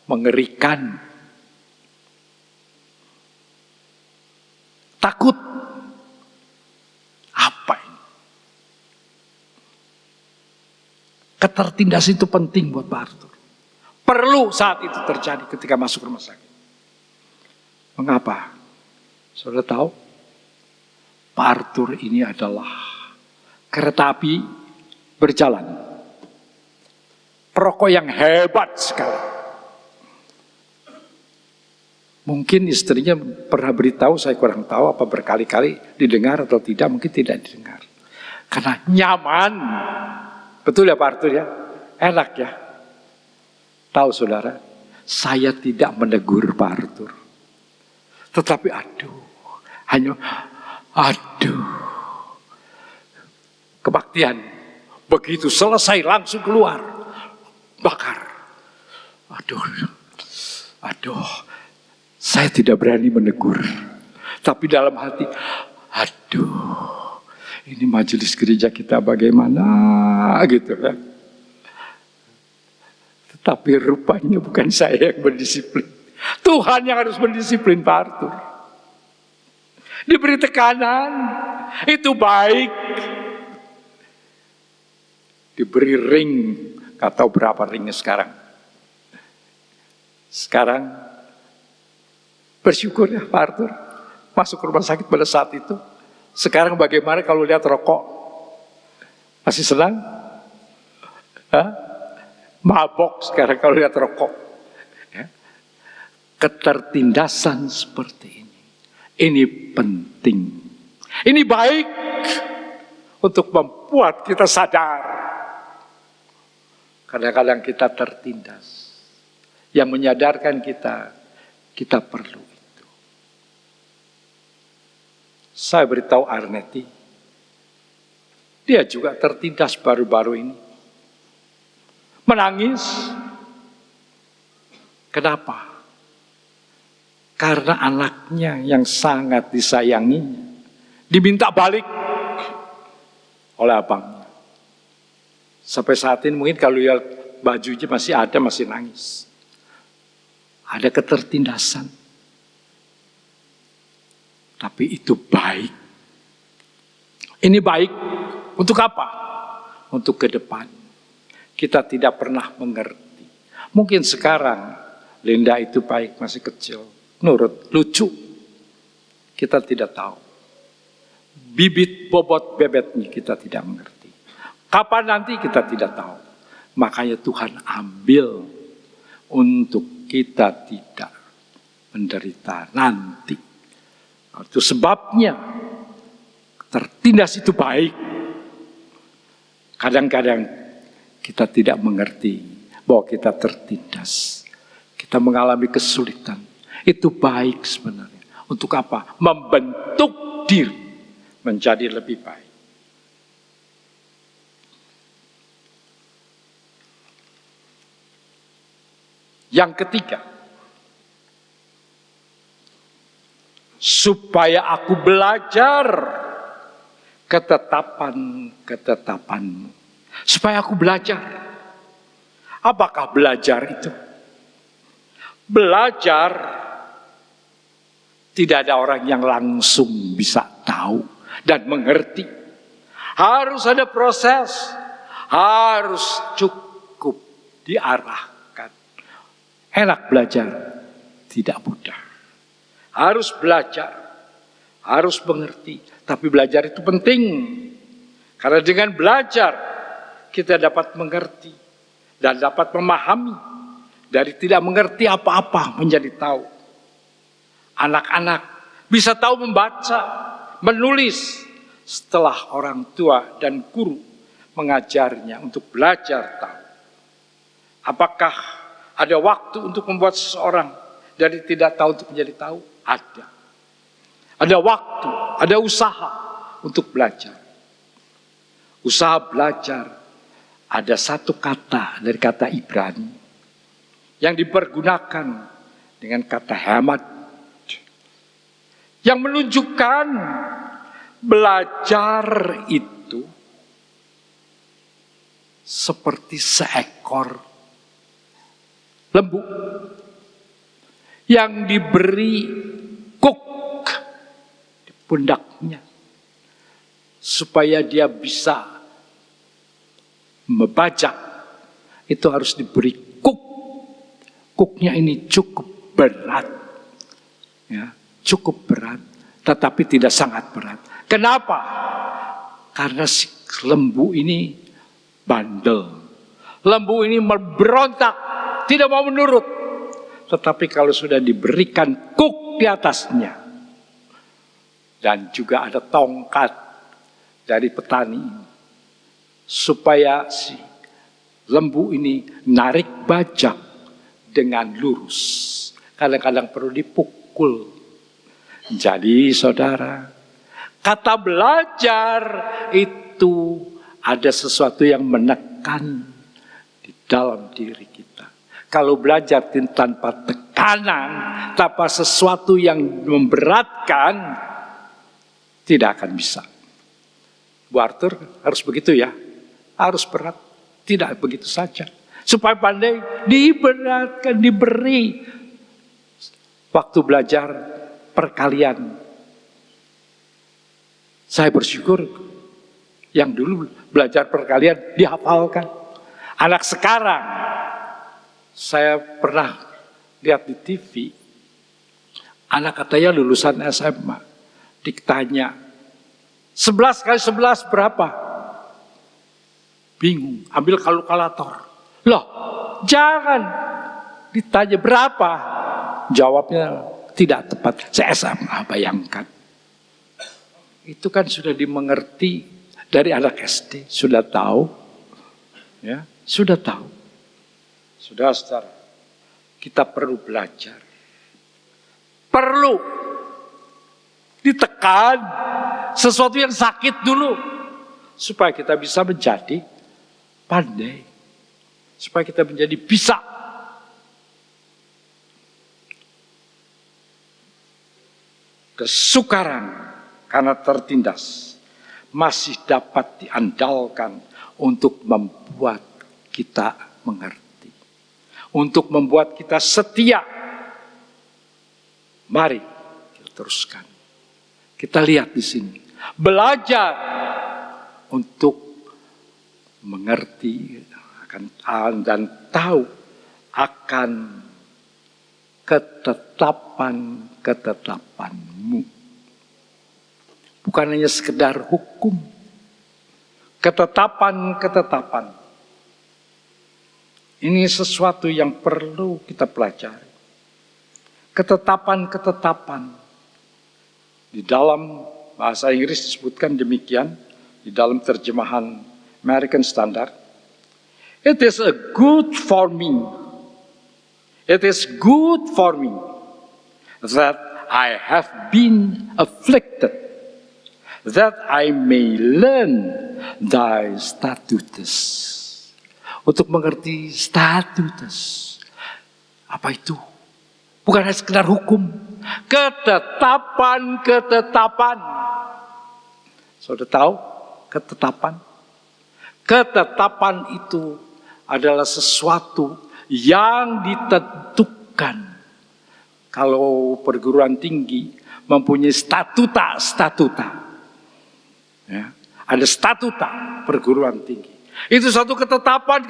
mengerikan. Takut. Apa ini? Ketertindasan itu penting buat Pak Arthur. Perlu saat itu terjadi ketika masuk rumah sakit. Mengapa? Saudara tahu? Pak Arthur ini adalah kereta api berjalan. Perokok yang hebat sekali. Mungkin istrinya pernah beritahu, saya kurang tahu apa berkali-kali didengar atau tidak, mungkin tidak didengar. Karena nyaman. Betul ya Pak Arthur ya? Enak ya? Tahu saudara, saya tidak menegur Pak Arthur. Tetapi kebaktian. Begitu selesai langsung keluar. Bakar. Saya tidak berani menegur. Tapi dalam hati, ini majelis gereja kita bagaimana gitu ya. Tetapi rupanya bukan saya yang mendisiplin. Tuhan yang harus mendisiplin Pak Arthur. Diberi tekanan, itu baik. Diberi ring, gak tahu berapa ringnya sekarang. Sekarang bersyukur ya Pak Arthur, masuk rumah sakit pada saat itu. Sekarang bagaimana kalau lihat rokok? Masih senang? Mabok sekarang kalau lihat rokok. Ya. Ketertindasan seperti ini penting. Ini baik untuk membuat kita sadar. Kadang-kadang kita tertindas. Yang menyadarkan kita perlu itu. Saya beritahu Arneti, dia juga tertindas baru-baru ini. Menangis. Kenapa? Karena anaknya yang sangat disayanginya diminta balik oleh abangnya. Sampai saat ini mungkin kalau lihat bajunya masih ada, masih nangis. Ada ketertindasan. Tapi itu baik. Ini baik untuk apa? Untuk ke depan. Kita tidak pernah mengerti. Mungkin sekarang Linda itu baik, masih kecil. Nurut, lucu. Kita tidak tahu. Bibit bobot bebetnya kita tidak mengerti. Kapan nanti kita tidak tahu. Makanya Tuhan ambil untuk kita tidak menderita nanti. Itu sebabnya tertindas itu baik. Kadang-kadang kita tidak mengerti bahwa kita tertindas. Kita mengalami kesulitan. Itu baik sebenarnya. Untuk apa? Membentuk diri menjadi lebih baik. Yang ketiga, supaya aku belajar ketetapan-ketetapanmu. Supaya aku belajar. Apakah belajar itu? Belajar, tidak ada orang yang langsung bisa tahu dan mengerti. Harus ada proses, harus cukup diarahkan. Enak belajar, tidak mudah. Harus belajar, harus mengerti. Tapi belajar itu penting. Karena dengan belajar, kita dapat mengerti dan dapat memahami. Dari tidak mengerti apa-apa menjadi tahu. Anak-anak bisa tahu membaca, menulis setelah orang tua dan guru mengajarnya untuk belajar tahu. Apakah ada waktu untuk membuat seseorang dari tidak tahu untuk menjadi tahu? Ada. Ada waktu, ada usaha untuk belajar. Usaha belajar, ada satu kata dari kata Ibrani yang dipergunakan dengan kata hemat, yang menunjukkan belajar itu seperti seekor lembu yang diberi kuk di pundaknya supaya dia bisa membajak. Itu harus diberi kuk. Kuknya ini cukup berat, ya, cukup berat, tetapi tidak sangat berat. Kenapa? Karena si lembu ini bandel. Lembu ini memberontak, tidak mau menurut. Tetapi kalau sudah diberikan kuk di atasnya, dan juga ada tongkat dari petani, supaya si lembu ini narik bajak dengan lurus. Kadang-kadang perlu dipukul. Jadi saudara, kata belajar itu ada sesuatu yang menekan di dalam diri kita. Kalau belajar tanpa tekanan, tanpa sesuatu yang memberatkan, tidak akan bisa. Bu Arthur harus begitu ya, harus berat, tidak begitu saja. Supaya pandai, diberatkan, diberi waktu belajar perkalian. Saya bersyukur yang dulu belajar perkalian dihafalkan. Anak sekarang, saya pernah lihat di TV, anak katanya lulusan SMA, ditanya 11 kali 11 berapa? Bingung, ambil kalkulator. Loh, jangan ditanya berapa. Jawabnya tidak tepat. Saya SMA, bayangkan. Itu kan sudah dimengerti dari anak SD. Sudah tahu. Ya, sudah tahu. Sudah, saudara. Kita perlu belajar. Perlu ditekan sesuatu yang sakit dulu. Supaya kita bisa menjadi pandai. Supaya kita menjadi bisa. Kesukaran karena tertindas masih dapat diandalkan untuk membuat kita mengerti. Untuk membuat kita setia. Mari kita teruskan. Kita lihat di sini. Belajar untuk mengerti dan tahu akan ketetapan-ketetapanmu. Bukan hanya sekedar hukum. Ketetapan-ketetapan. Ini sesuatu yang perlu kita pelajari. Ketetapan-ketetapan Di dalam bahasa Inggris disebutkan demikian, di dalam terjemahan American Standard. It is good for me. It is good for me that I have been afflicted, that I may learn thy statutes. Untuk mengerti statutes. Apa itu? Bukan hanya sekedar hukum. Ketetapan. Saudara tahu ketetapan? Ketetapan itu adalah sesuatu yang ditentukan. Kalau perguruan tinggi mempunyai statuta. Ya, ada statuta perguruan tinggi. Itu satu ketetapan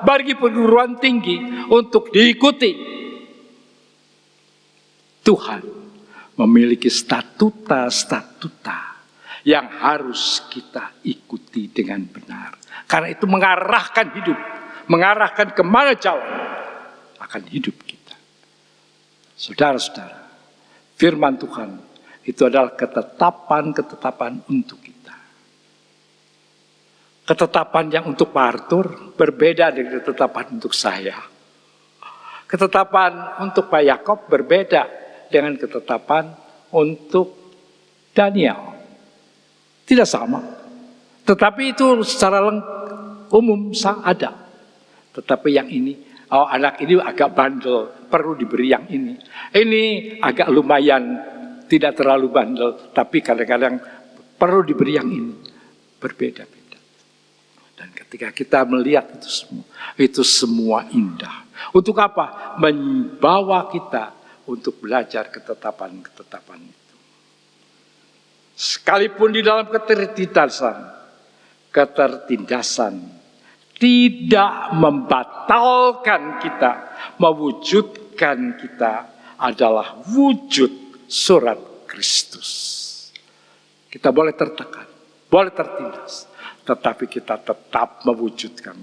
bagi perguruan tinggi untuk diikuti. Tuhan memiliki statuta yang harus kita ikuti dengan benar. Karena itu mengarahkan hidup, mengarahkan kemana jalan akan hidup kita. Saudara-saudara, firman Tuhan itu adalah ketetapan untuk kita. Ketetapan yang untuk Pak Arthur berbeda dengan ketetapan untuk saya. Ketetapan untuk Pak Yakob berbeda dengan ketetapan untuk Daniel. Tidak sama. Tetapi itu secara umum ada. Tetapi yang ini, anak ini agak bandel, perlu diberi yang ini. Ini agak lumayan, tidak terlalu bandel, tapi kadang-kadang perlu diberi yang ini. Berbeda-beda. Dan ketika kita melihat itu semua indah. Untuk apa? Membawa kita untuk belajar ketetapan itu. Sekalipun di dalam ketertindasan tidak membatalkan kita, mewujudkan kita adalah wujud surat Kristus. Kita boleh tertekan, boleh tertindas, tetapi kita tetap mewujudkan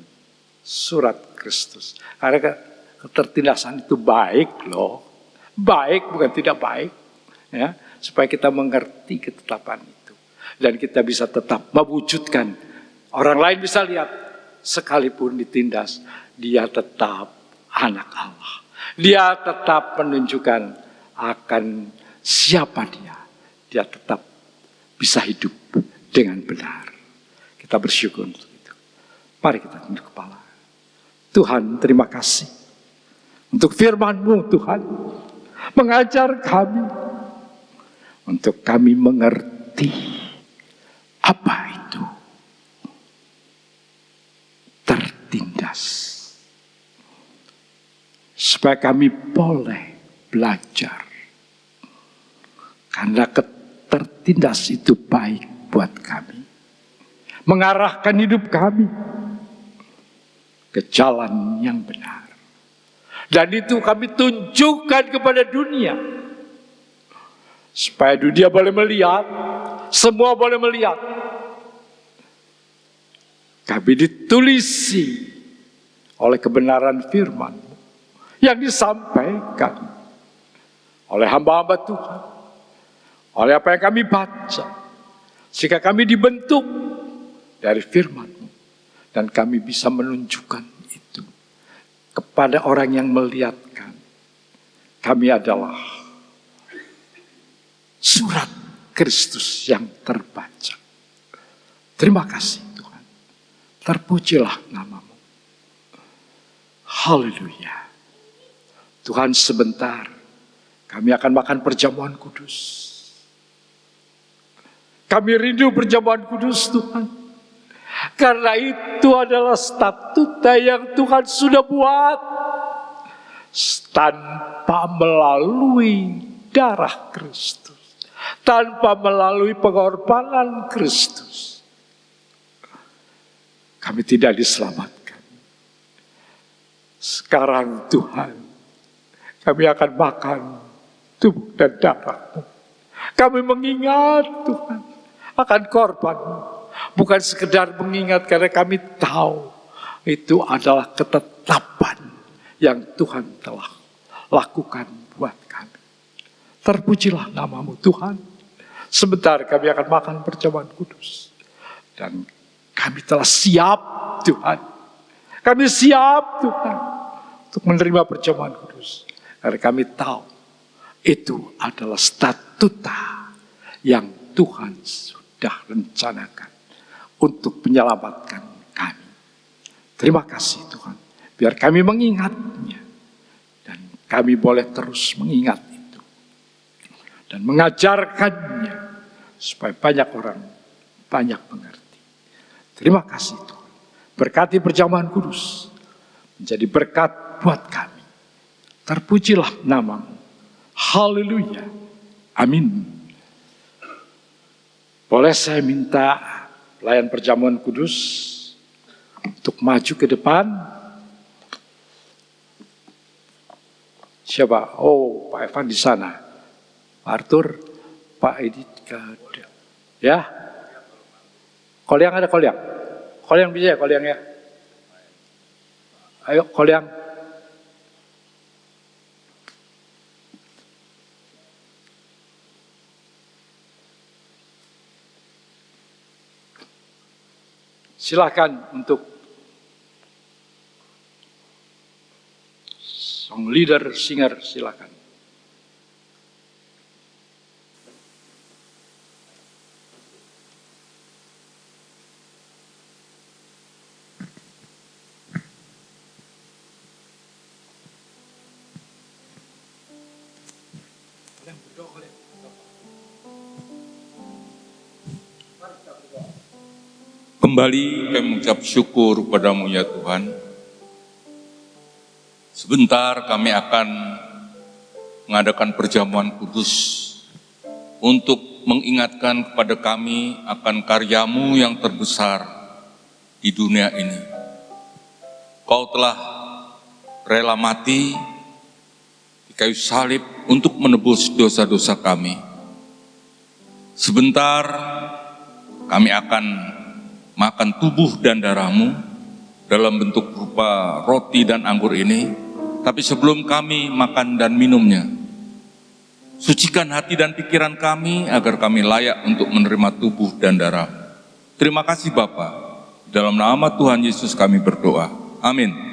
surat Kristus. Karena ketertindasan itu baik loh. Baik bukan tidak baik, ya, supaya kita mengerti ketetapan itu dan kita bisa tetap mewujudkan. Orang lain bisa lihat, sekalipun ditindas, dia tetap anak Allah. Dia tetap menunjukkan akan siapa dia. Dia tetap bisa hidup dengan benar. Kita bersyukur untuk itu. Mari kita tunduk kepala. Tuhan, terima kasih untuk firman-Mu, Tuhan. Mengajar kami untuk kami mengerti apa itu tertindas, supaya kami boleh belajar, karena tertindas itu baik buat kami, mengarahkan hidup kami ke jalan yang benar. Dan itu kami tunjukkan kepada dunia. Supaya dunia boleh melihat. Semua boleh melihat. Kami ditulisi oleh kebenaran firman yang disampaikan oleh hamba-hamba Tuhan. Oleh apa yang kami baca. Sehingga kami dibentuk dari firman-Mu. Dan kami bisa menunjukkan kepada orang yang melihatkan, kami adalah surat Kristus yang terbaca. Terima kasih Tuhan. Terpujilah nama-Mu. Haleluya. Tuhan, sebentar kami akan makan perjamuan kudus. Kami rindu perjamuan kudus Tuhan. Karena itu adalah statuta yang Tuhan sudah buat. Tanpa melalui darah Kristus. Tanpa melalui pengorbanan Kristus. Kami tidak diselamatkan. Sekarang Tuhan, kami akan makan tubuh dan darah-Mu. Kami mengingat Tuhan akan korban-Mu. Bukan sekedar mengingat karena kami tahu itu adalah ketetapan yang Tuhan telah lakukan buat kami. Terpujilah nama-Mu Tuhan. Sebentar kami akan makan perjamuan kudus. Dan kami telah siap Tuhan. Kami siap Tuhan untuk menerima perjamuan kudus. Karena kami tahu itu adalah statuta yang Tuhan sudah rencanakan untuk menyelamatkan kami. Terima kasih Tuhan. Biar kami mengingatnya. Dan kami boleh terus mengingat itu. Dan mengajarkannya. Supaya banyak orang banyak mengerti. Terima kasih Tuhan. Berkati perjamuan kudus. Menjadi berkat buat kami. Terpujilah namamu. Haleluya. Amin. Boleh saya minta pelayan perjamuan kudus untuk maju ke depan. Siapa? Oh, Pak Evan di sana. Pak Arthur, Pak Edi, ya. Kolyang ada kolyang? Kolyang bisa ya kolyang ya? Ayo kolyang. Silakan untuk song leader, singer, silakan. Kembali kami mengucap syukur padamu ya Tuhan. Sebentar kami akan mengadakan perjamuan kudus untuk mengingatkan kepada kami akan karyamu yang terbesar di dunia ini. Kau telah rela mati di kayu salib untuk menebus dosa-dosa kami. Sebentar kami akan makan tubuh dan darahmu dalam bentuk berupa roti dan anggur ini. Tapi sebelum kami makan dan minumnya, sucikan hati dan pikiran kami agar kami layak untuk menerima tubuh dan darah. Terima kasih Bapa. Dalam nama Tuhan Yesus kami berdoa. Amin.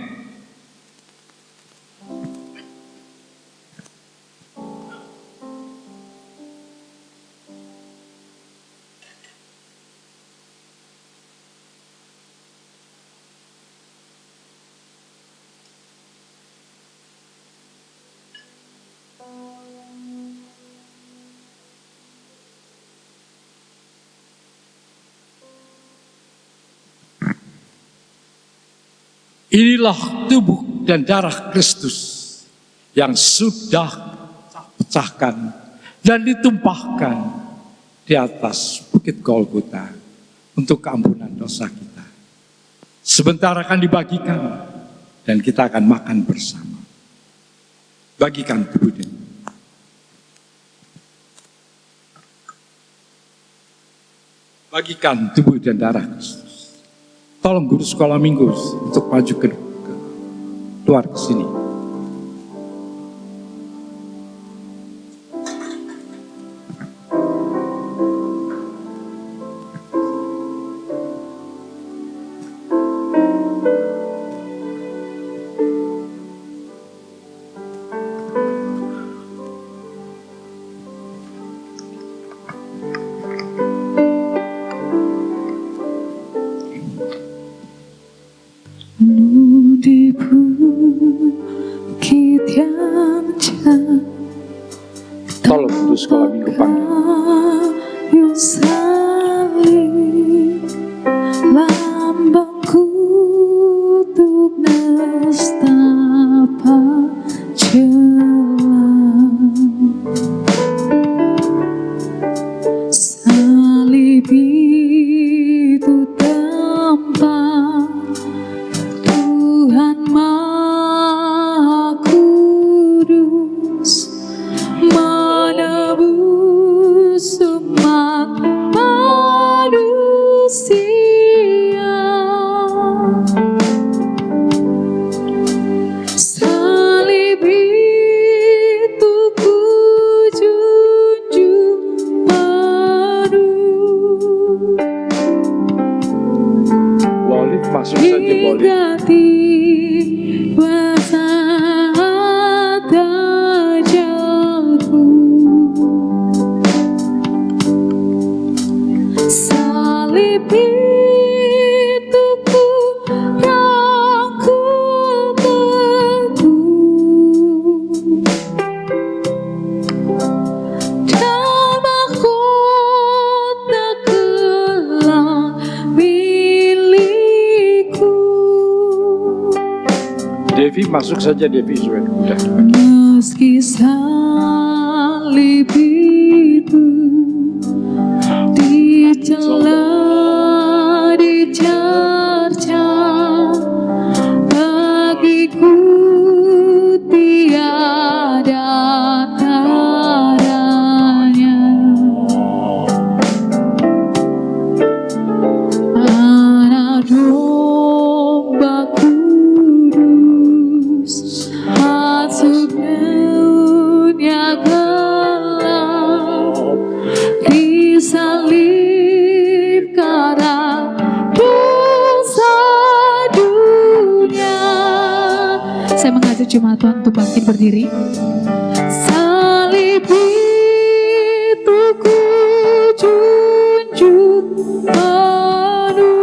Inilah tubuh dan darah Kristus yang sudah pecahkan dan ditumpahkan di atas bukit Golgota untuk keampunan dosa kita. Sebentar akan dibagikan dan kita akan makan bersama. Bagikan tubuh dan bagikan tubuh dan darah Kristus. Tolong guru sekolah minggu untuk maju keluar ke sini. Tolong guru sekolah minggu panggil. Lambangku untuk nestapa jelang salib itu tempat Tuhan Maha Kudus menebus Devi masuk saja, Devi sudah. Meski salib itu dicela, dicerca, bagiku tiada taranya. Anak domba kudus masuk dunia gelap, disalib karena dosa dunia. Saya mengajak jemaat Tuhan untuk bangkit berdiri. Salib itu ku junjung penuh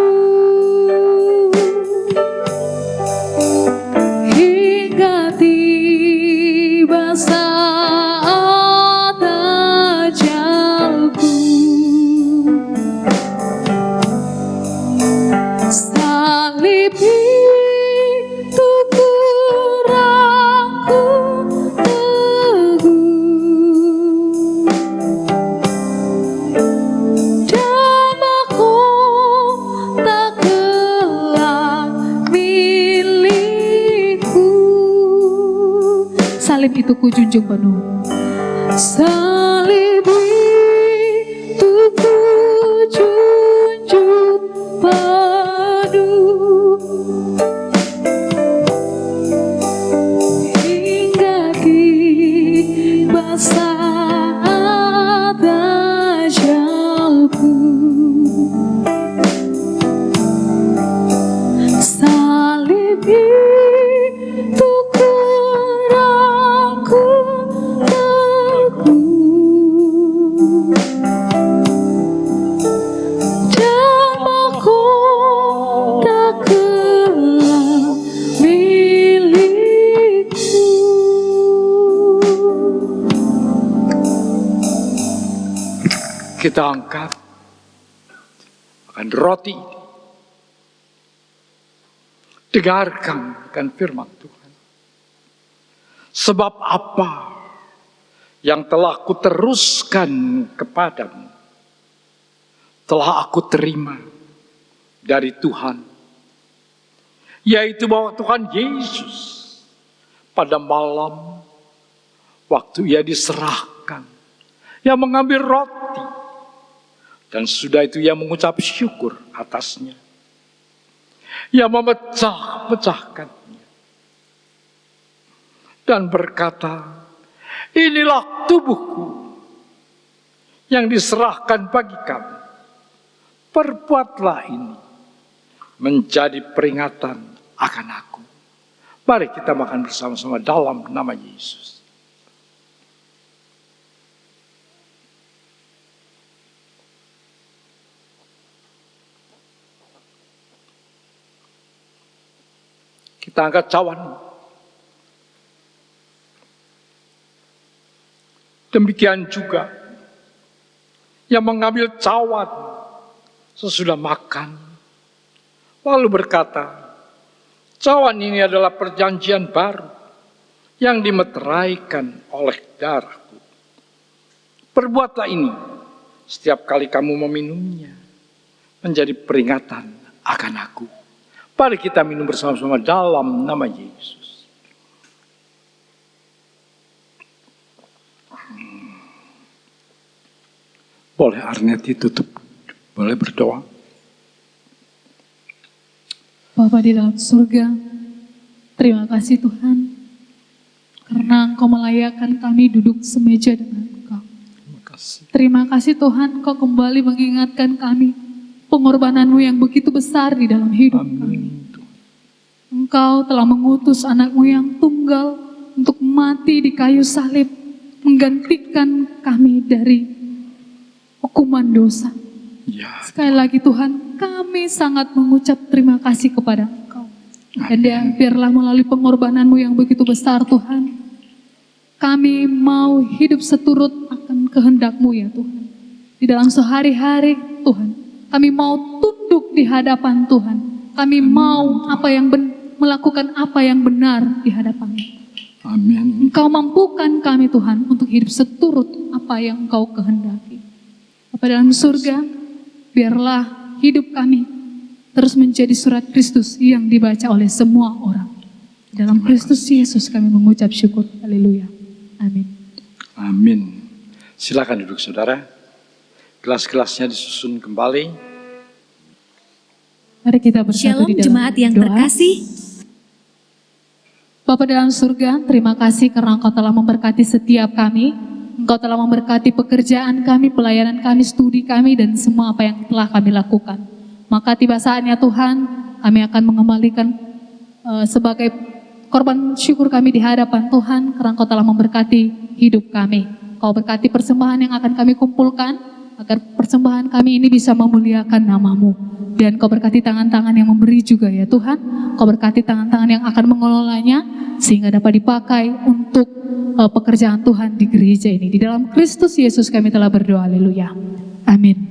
hingga tiba saat ajalku. Salib itu ku rangkum teguh, dan mahkota kelak milikku. Salib itu ku junjung penuh. Salib itu ku junjung penuh hingga tiba saat ajalku. Salib itu ku rangkum teguh, dan mahkota kelak milikku. Kita angkat akan roti ini. Dengarkan kan firman Tuhan. Sebab apa yang telah kuteruskan kepadamu, telah aku terima dari Tuhan, yaitu bahwa Tuhan Yesus pada malam waktu ia diserahkan, ia mengambil roti, dan sudah itu ia mengucap syukur atasnya. Ia memecah-pecahkannya dan berkata, inilah tubuhku yang diserahkan bagi kamu. Perbuatlah ini menjadi peringatan akan aku. Mari kita makan bersama-sama dalam nama Yesus. Kita angkat cawan. Demikian juga yang mengambil cawan sesudah makan, lalu berkata, cawan ini adalah perjanjian baru yang dimeteraikan oleh darahku. Perbuatlah ini setiap kali kamu meminumnya, menjadi peringatan akan aku. Mari kita minum bersama-sama dalam nama Yesus. Boleh Arnet ditutup, boleh berdoa. Bapa di dalam surga, terima kasih Tuhan, karena Engkau melayakkan kami duduk semeja dengan Engkau. Terima kasih. Terima kasih Tuhan, Engkau kembali mengingatkan kami pengorbananmu yang begitu besar di dalam hidup kami. Engkau telah mengutus anakmu yang tunggal untuk mati di kayu salib, menggantikan kami dari hukuman dosa. Ya, Sekali lagi Tuhan, kami sangat mengucap terima kasih kepada Engkau. Dan biarlah melalui pengorbananmu yang begitu besar Tuhan, kami mau hidup seturut akan kehendak-Mu ya Tuhan. Di dalam sehari-hari Tuhan, kami mau tunduk di hadapan Tuhan. Kami mau apa yang melakukan apa yang benar di hadapan-Mu. Amin. Engkau mampukan kami Tuhan untuk hidup seturut apa yang Engkau kehendaki. Bapa dalam surga, biarlah hidup kami terus menjadi surat Kristus yang dibaca oleh semua orang. Dalam Kristus Yesus kami mengucap syukur. Haleluya. Amin. Amin. Silakan duduk saudara. Gelas-gelasnya disusun kembali. Mari kita bersatu Shalom di dalam jemaat yang doa. terkasih. Bapa dalam surga, terima kasih karena Engkau telah memberkati setiap kami. Engkau telah memberkati pekerjaan kami, pelayanan kami, studi kami, dan semua apa yang telah kami lakukan. Maka tiba saatnya Tuhan, kami akan mengembalikan sebagai korban syukur kami di hadapan Tuhan, karena Engkau telah memberkati hidup kami. Engkau berkati persembahan yang akan kami kumpulkan, agar persembahan kami ini bisa memuliakan nama-Mu. Dan Kau berkati tangan-tangan yang memberi juga ya Tuhan. Kau berkati tangan-tangan yang akan mengelolanya, sehingga dapat dipakai untuk pekerjaan Tuhan di gereja ini. Di dalam Kristus Yesus kami telah berdoa, haleluya. Amin.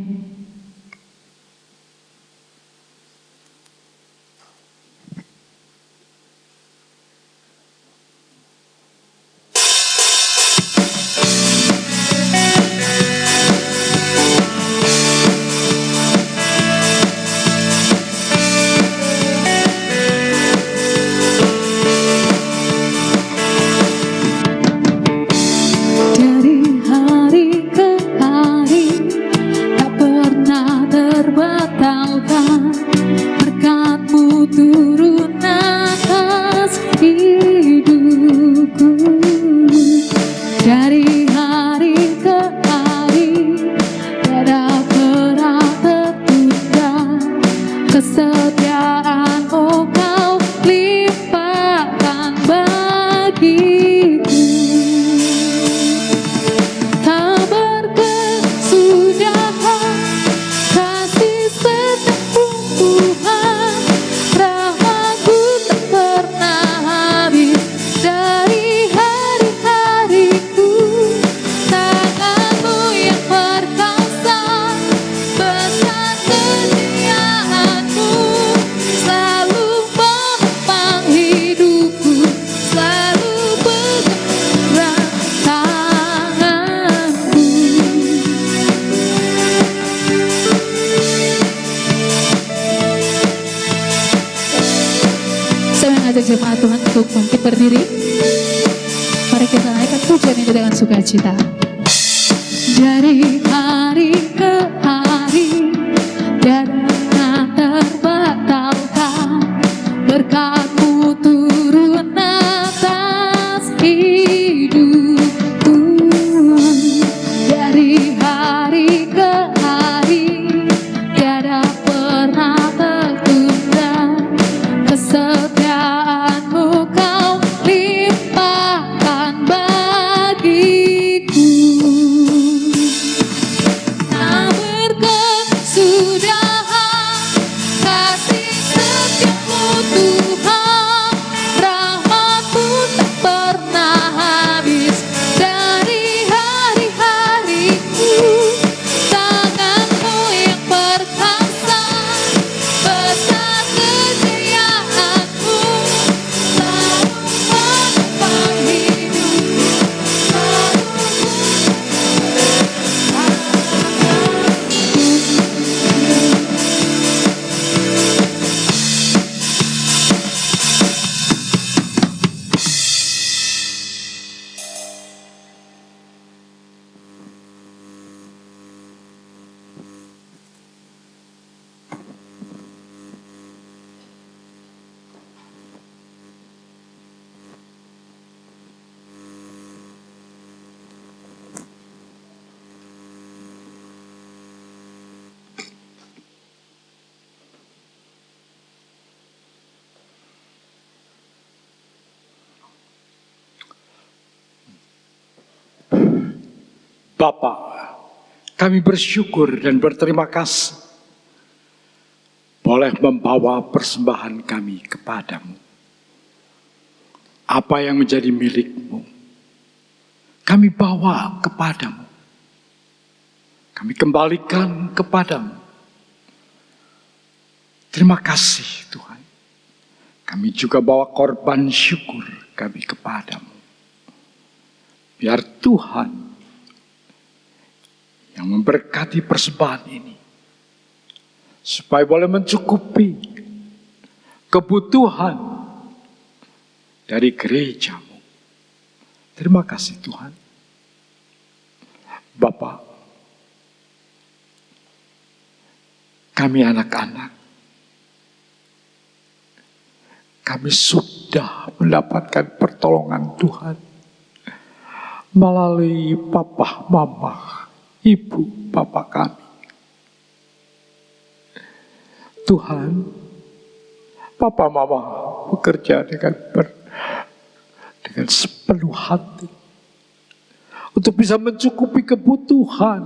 Dari hari ke hari tak pernah terbatalkan, berkat-Mu turun atas hidupku. Dari hari ke hari tiada pernah tertunda, kesetiaan-Mu Kau limpahkan bagiku. Tak berkesudahan kasih setiap-Mu Tuhan, rahmat-Mu tak pernah habis dari hari-hariku. Tangan-Mu yang perkasa, besar kesetiaan-Mu, selalu menopang hidupku, selalu bergerak tangan-Mu. Saya mengajak jemaat Tuhan untuk bangkit berdiri. Mari kita naikkan pujian itu dengan sukacita. Dari hari ke hari tiada terbatalkan, berkat-Mu turun atas hidupku. Dari hari ke hari tiada pernah tertunda, kesetiaan-Mu Kau limpahkan bagiku. Tak berkesudahan kasih setiap-Mu Tuhan, rahmat-Mu tak pernah habis dari hari-hariku. Tangan-Mu yang perkasa, besar kesetiaan-Mu, selalu menopang hidupku, selalu Bapa, kami bersyukur dan berterima kasih boleh membawa persembahan kami kepadamu. Apa yang menjadi milik-Mu, kami bawa kepadamu. Kami kembalikan kepadamu. Terima kasih Tuhan. kami juga bawa korban syukur kami kepadamu. Biar Tuhan yang memberkati persembahan ini, supaya boleh mencukupi kebutuhan dari gerejamu. Terima kasih Tuhan. Bapa, kami anak-anak, kami sudah mendapatkan pertolongan Tuhan melalui papa, mama, ibu, bapak kami. Tuhan, papa, mama bekerja dengan sepenuh hati untuk bisa mencukupi kebutuhan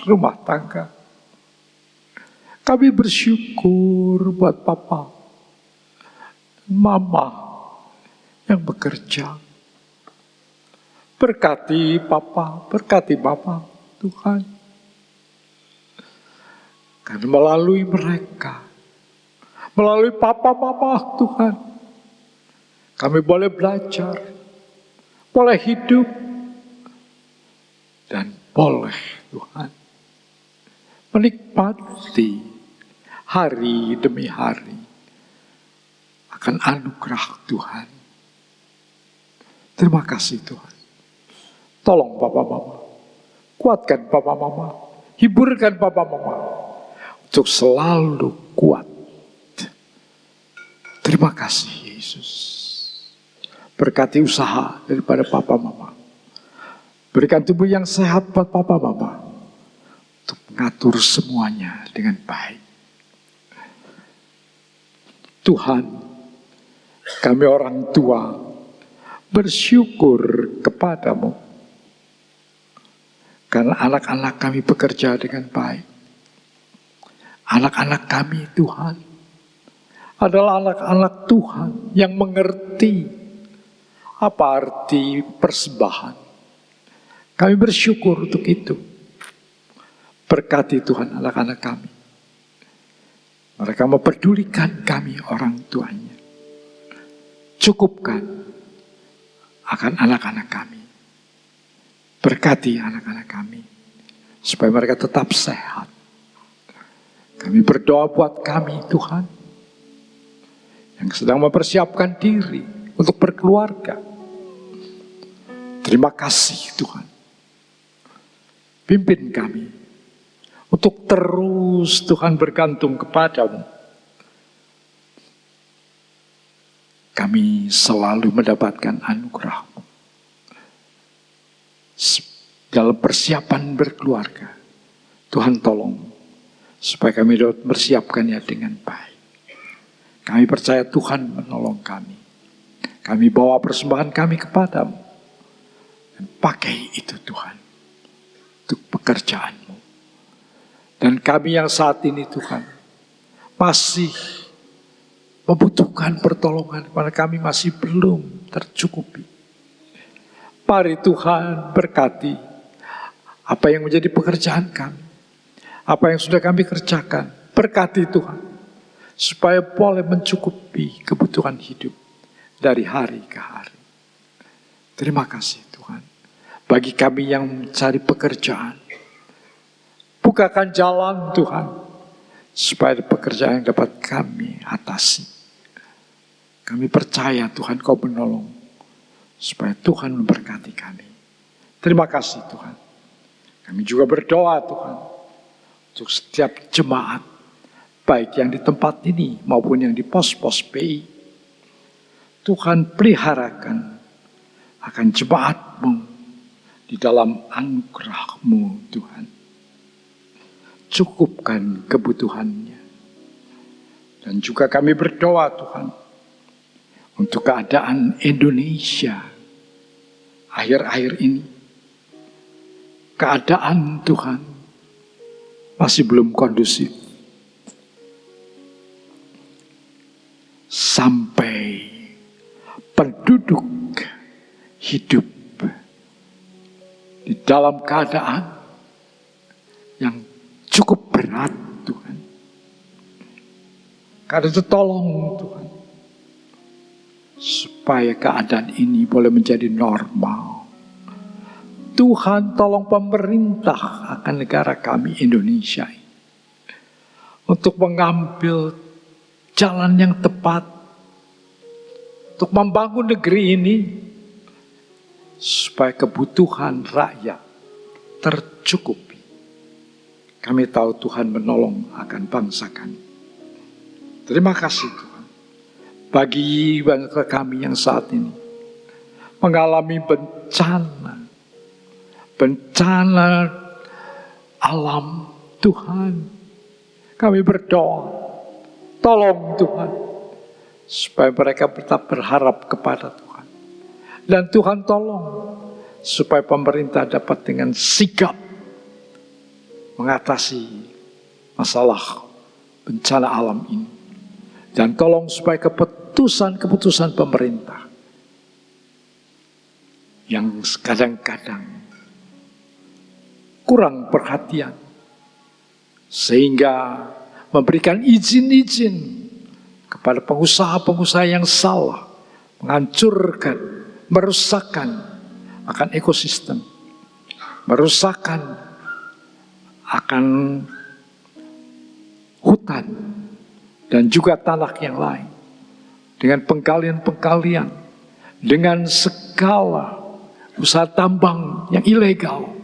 rumah tangga. Kami bersyukur buat papa, mama yang bekerja. Berkati papa, berkati mama, Tuhan. Karena melalui mereka, melalui papa, mama, Tuhan, kami boleh belajar, boleh hidup, dan boleh Tuhan menikmati hari demi hari akan anugerah Tuhan. Terima kasih Tuhan. Tolong Papa Mama, kuatkan Papa Mama, hiburkan Papa Mama untuk selalu kuat. Terima kasih Yesus. Berkati usaha daripada Papa Mama. Berikan tubuh yang sehat buat Papa Mama untuk mengatur semuanya dengan baik. Tuhan, kami orang tua bersyukur kepadamu karena anak-anak kami bekerja dengan baik. Anak-anak kami Tuhan adalah anak-anak Tuhan yang mengerti apa arti persembahan. Kami bersyukur untuk itu. Berkati Tuhan anak-anak kami. Mereka memperdulikan kami orang tuanya. Cukupkan akan anak-anak kami. Berkati anak-anak kami. Supaya mereka tetap sehat. Kami berdoa buat kami Tuhan. Yang sedang mempersiapkan diri untuk berkeluarga. Terima kasih Tuhan. Pimpin kami untuk terus Tuhan bergantung kepadamu. Kami selalu mendapatkan anugerah-Mu. Dalam persiapan berkeluarga, Tuhan tolong supaya kami dapat mempersiapkannya dengan baik. Kami percaya Tuhan menolong kami. Kami bawa persembahan kami kepadamu. Dan pakai itu Tuhan. Untuk pekerjaan-Mu. Dan kami yang saat ini Tuhan masih membutuhkan pertolongan karena kami masih belum tercukupi. Mari Tuhan berkati apa yang menjadi pekerjaan kami. Apa yang sudah kami kerjakan. Berkati Tuhan supaya boleh mencukupi kebutuhan hidup dari hari ke hari. Terima kasih Tuhan. Bagi kami yang mencari pekerjaan, bukakan jalan Tuhan, supaya ada pekerjaan yang dapat kami atasi. Kami percaya Tuhan Kau menolong, supaya Tuhan memberkati kami. Terima kasih Tuhan. Kami juga berdoa Tuhan, untuk setiap jemaat, baik yang di tempat ini maupun yang di pos-pos PI. Tuhan peliharakan akan jemaat-Mu, di dalam anugerah-Mu Tuhan. Cukupkan kebutuhannya. Dan juga kami berdoa Tuhan. Untuk keadaan Indonesia. Akhir-akhir ini. Keadaan Tuhan. Masih belum kondusif. Sampai penduduk hidup di dalam keadaan yang cukup berat Tuhan. Karena itu tolong Tuhan. supaya keadaan ini boleh menjadi normal. Tuhan tolong pemerintah akan negara kami Indonesia untuk mengambil jalan yang tepat untuk membangun negeri ini supaya kebutuhan rakyat tercukupi. Kami tahu Tuhan menolong akan bangsa kami. Terima kasih Tuhan. Bagi bangsa kami yang saat ini mengalami bencana alam, Tuhan, kami berdoa, tolong Tuhan, supaya mereka tetap berharap kepada Tuhan. Dan Tuhan tolong, supaya pemerintah dapat dengan sigap mengatasi masalah bencana alam ini. Dan tolong supaya keputusan-keputusan pemerintah yang kadang-kadang kurang perhatian, sehingga memberikan izin-izin kepada pengusaha-pengusaha yang salah, menghancurkan, merusakkan akan ekosistem, merusakkan akan hutan dan juga tanah yang lain, dengan penggalian-penggalian, dengan segala usaha tambang yang ilegal.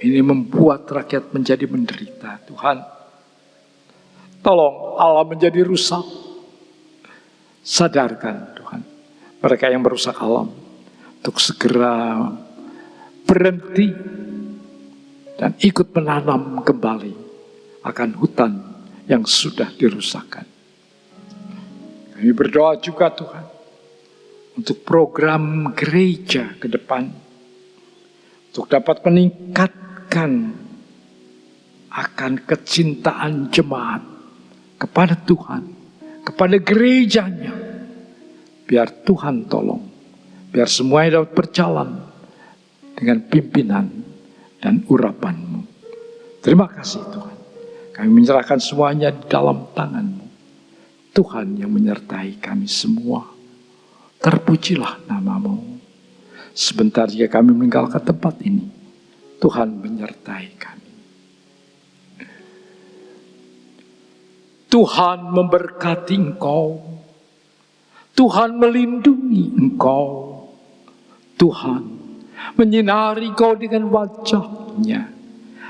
Ini membuat rakyat menjadi menderita. Tuhan, tolong alam menjadi rusak. Sadarkan Tuhan, mereka yang merusak alam untuk segera berhenti dan ikut menanam kembali akan hutan yang sudah dirusakkan. Kami berdoa juga Tuhan untuk program gereja ke depan, untuk dapat meningkatkan akan kecintaan jemaat kepada Tuhan, kepada gerejanya. Biar Tuhan tolong, biar semuanya dapat berjalan dengan pimpinan dan urapan-Mu. Terima kasih Tuhan. Kami menyerahkan semuanya di dalam tangan-Mu. Tuhan yang menyertai kami semua. Terpujilah nama-Mu. Sebentar jika kami meninggalkan tempat ini, Tuhan menyertai kami. Tuhan memberkati engkau. Tuhan melindungi engkau. Tuhan menyinari engkau dengan wajah-Nya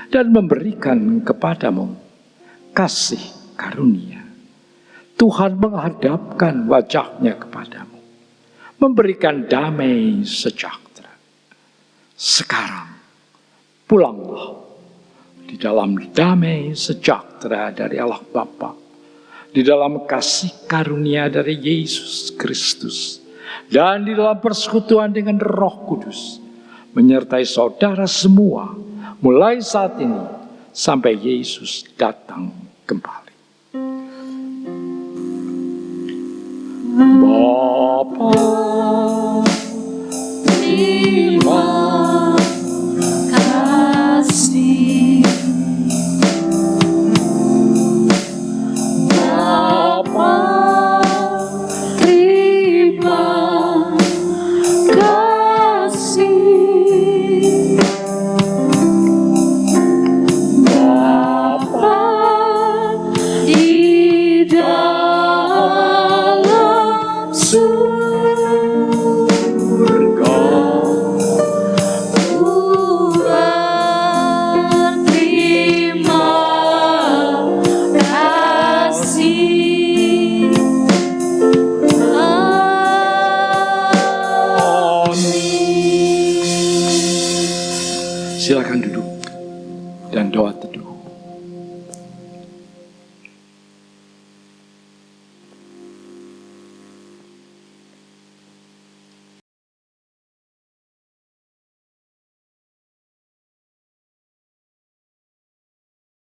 dan memberikan kepadamu kasih karunia. Tuhan menghadapkan wajah-Nya kepadamu, memberikan damai sejahtera. Sekarang pulanglah di dalam damai sejahtera dari Allah Bapa, di dalam kasih karunia dari Yesus Kristus, dan di dalam persekutuan dengan Roh Kudus, menyertai saudara semua, mulai saat ini sampai Yesus datang kembali. Bapa